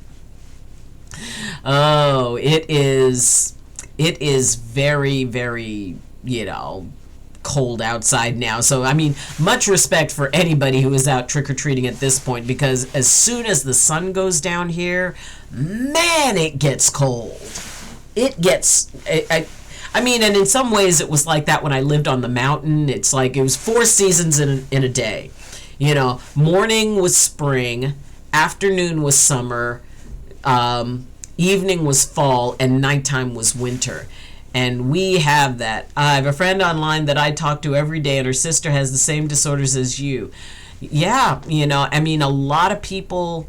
Oh, it is very, very, cold outside now. So, I mean, much respect for anybody who is out trick-or-treating at this point, because as soon as the sun goes down here, man, it gets cold. It gets... I mean, and in some ways it was like that when I lived on the mountain. It's like it was 4 seasons in a day. Morning was spring, afternoon was summer, evening was fall, and nighttime was winter. And we have that. I have a friend online that I talk to every day, and her sister has the same disorders as you. Yeah, I mean, a lot of people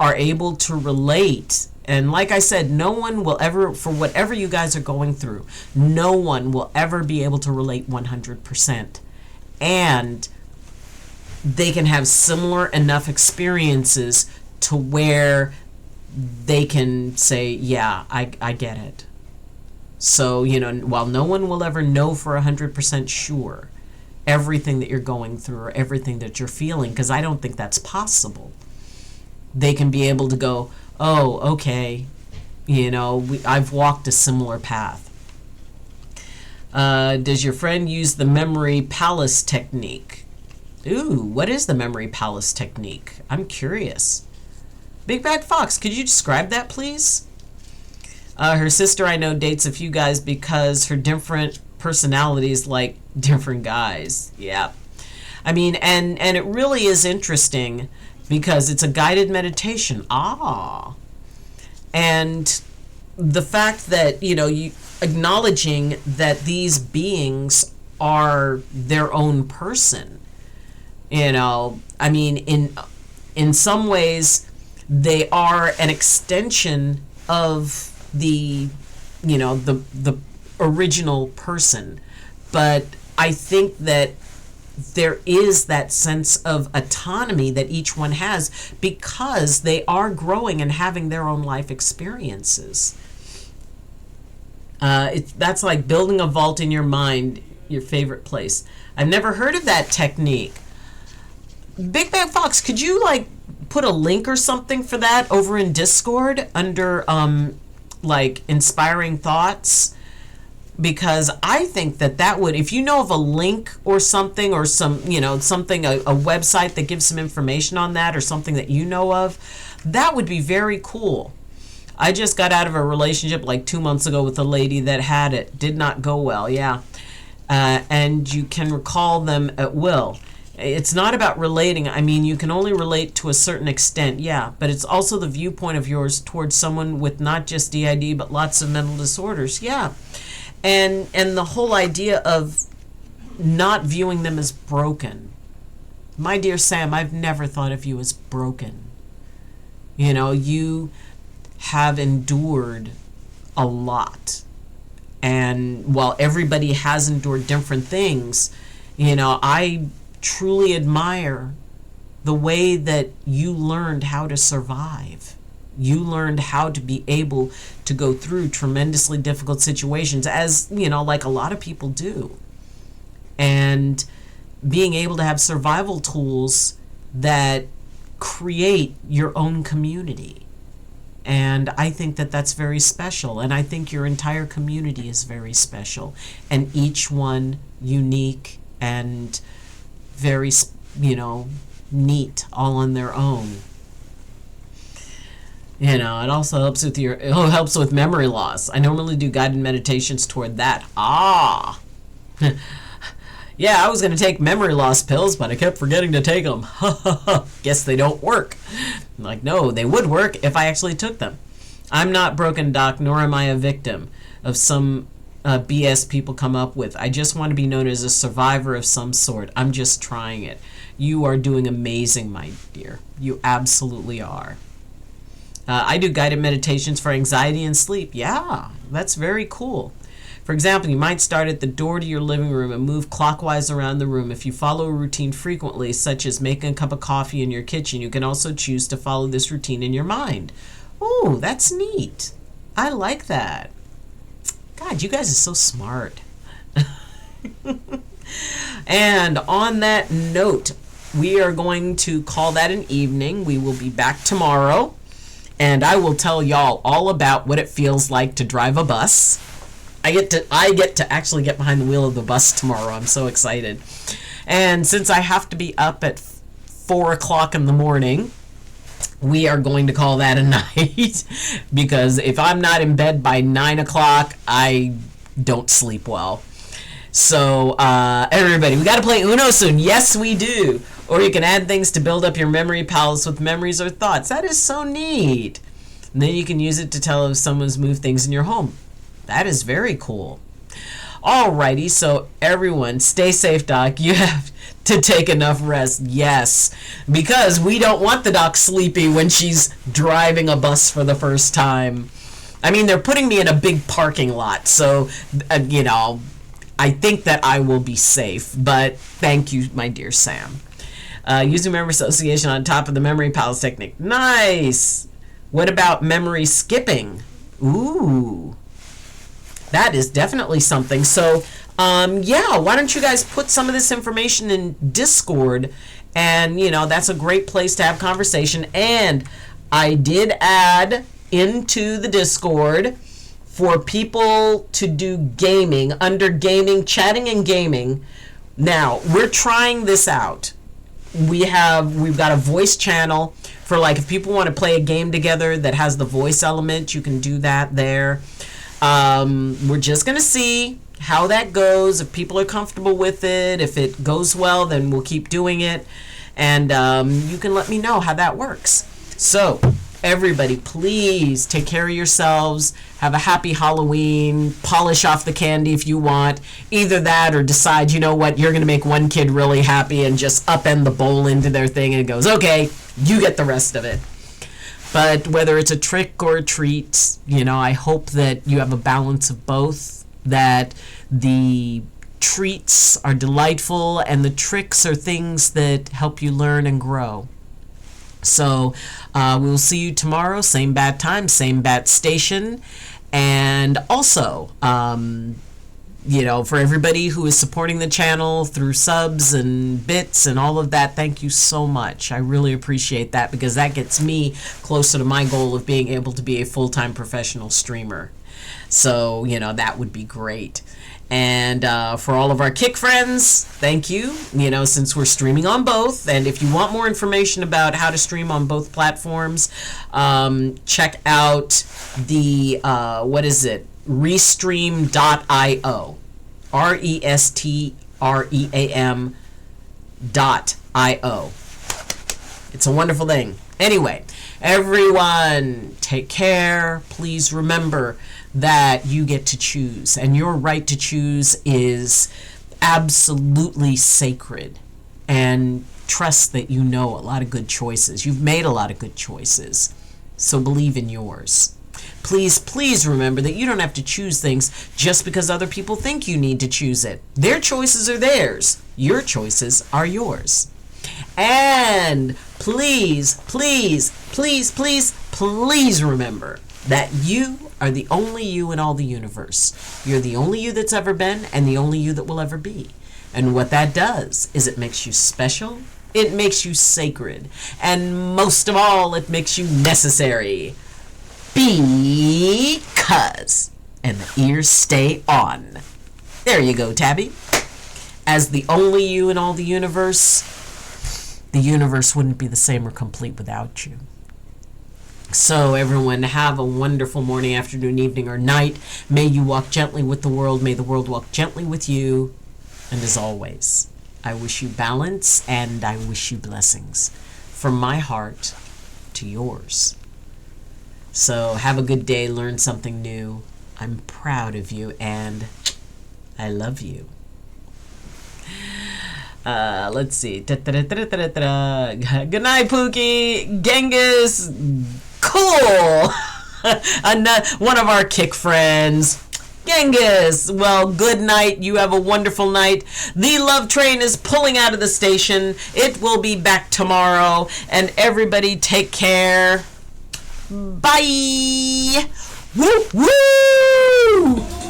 are able to relate. And like I said, no one will ever, for whatever you guys are going through, no one will ever be able to relate 100%. And they can have similar enough experiences to where they can say, yeah, I get it. So, while no one will ever know for 100% sure everything that you're going through or everything that you're feeling, because I don't think that's possible, they can be able to go, oh, okay, I've walked a similar path. Does your friend use the memory palace technique? Ooh, what is the memory palace technique? I'm curious. Big Bad Fox, could you describe that, please? Her sister, I know, dates a few guys because her different personalities like different guys. Yeah. I mean, and it really is interesting because it's a guided meditation. And the fact that, you acknowledging that these beings are their own person. I mean, in some ways, they are an extension of the original person. But I think that there is that sense of autonomy that each one has because they are growing and having their own life experiences. That's like building a vault in your mind, your favorite place. I've never heard of that technique. Big Bad Fox, could you put a link or something for that over in Discord under inspiring thoughts? Because I think that would, if you know of a link or something, or some, something, a website that gives some information on that, or something that you know of, that would be very cool. I just got out of a relationship 2 months ago with a lady that had it. Did not go well, yeah. And you can recall them at will. It's not about relating. I mean, you can only relate to a certain extent, yeah, but it's also the viewpoint of yours towards someone with not just DID, but lots of mental disorders, yeah. And the whole idea of not viewing them as broken. My dear Sam, I've never thought of you as broken. You have endured a lot. And while everybody has endured different things, I truly admire the way that you learned how to survive. You learned how to be able to go through tremendously difficult situations, as, like a lot of people do. And being able to have survival tools that create your own community. And I think that that's very special. And I think your entire community is very special. And each one unique and very, neat all on their own. It also helps with helps with memory loss. I normally do guided meditations toward that. Yeah, I was going to take memory loss pills, but I kept forgetting to take them. Guess they don't work. I'm like, no, they would work if I actually took them. I'm not broken, Doc, nor am I a victim of some BS people come up with. I just want to be known as a survivor of some sort. I'm just trying it. You are doing amazing, my dear. You absolutely are. I do guided meditations for anxiety and sleep. Yeah, that's very cool. For example, you might start at the door to your living room and move clockwise around the room. If you follow a routine frequently, such as making a cup of coffee in your kitchen, you can also choose to follow this routine in your mind. Oh, that's neat. I like that. God, you guys are so smart. And on that note, we are going to call that an evening. We will be back tomorrow, and I will tell y'all all about what it feels like to drive a bus. I get to actually get behind the wheel of the bus tomorrow. I'm so excited. And since I have to be up at 4 o'clock in the morning, we are going to call that a night. Because if I'm not in bed by 9 o'clock, I don't sleep well. So, everybody, we got to play Uno soon. Yes, we do. Or you can add things to build up your memory palace with memories or thoughts. That is so neat. And then you can use it to tell if someone's moved things in your home. That is very cool. Alrighty, so everyone, stay safe, Doc. You have to take enough rest. Yes, because we don't want the doc sleepy when she's driving a bus for the first time. I mean, they're putting me in a big parking lot, so, I think that I will be safe. But thank you, my dear Sam. Using memory association on top of the memory palace technique. Nice. What about memory skipping? Ooh. That is definitely something. So, why don't you guys put some of this information in Discord? And, that's a great place to have conversation. And I did add into the Discord for people to do gaming, under gaming, chatting and gaming. Now, we're trying this out. We've got a voice channel for, like, if people want to play a game together that has the voice element, you can do that there. We're just going to see how that goes, if people are comfortable with it. If it goes well, then we'll keep doing it. And you can let me know how that works. So, everybody, please take care of yourselves. Have a happy Halloween. Polish off the candy if you want. Either that or decide, you know what, you're going to make one kid really happy and just upend the bowl into their thing, and it goes, okay, you get the rest of it. But whether it's a trick or a treat, I hope that you have a balance of both, that the treats are delightful and the tricks are things that help you learn and grow. So we'll see you tomorrow, same bad time, same bad station. And also, for everybody who is supporting the channel through subs and bits and all of that, thank you so much. I really appreciate that, because that gets me closer to my goal of being able to be a full-time professional streamer. So, that would be great. And for all of our Kick friends, thank you, since we're streaming on both. And if you want more information about how to stream on both platforms, check out the, Restream.io. RESTREAM.io. It's a wonderful thing. Anyway, everyone, take care. Please remember that you get to choose, and your right to choose is absolutely sacred. And trust that you know a lot of good choices. You've made a lot of good choices. So believe in yours. Please, please remember that you don't have to choose things just because other people think you need to choose it. Their choices are theirs. Your choices are yours. And please, please, please, please, please remember that you are the only you in all the universe. You're the only you that's ever been and the only you that will ever be. And what that does is it makes you special, it makes you sacred, and most of all, it makes you necessary. Because, and the ears stay on. There you go, Tabby. As the only you in all the universe wouldn't be the same or complete without you. So everyone, have a wonderful morning, afternoon, evening, or night. May you walk gently with the world. May the world walk gently with you. And as always, I wish you balance and I wish you blessings from my heart to yours. So have a good day. Learn something new. I'm proud of you and I love you. Let's see. Good night, Pookie. Genghis. Cool. One of our kick friends. Genghis. Well, good night. You have a wonderful night. The love train is pulling out of the station. It will be back tomorrow. And everybody take care. Bye. Woo woo.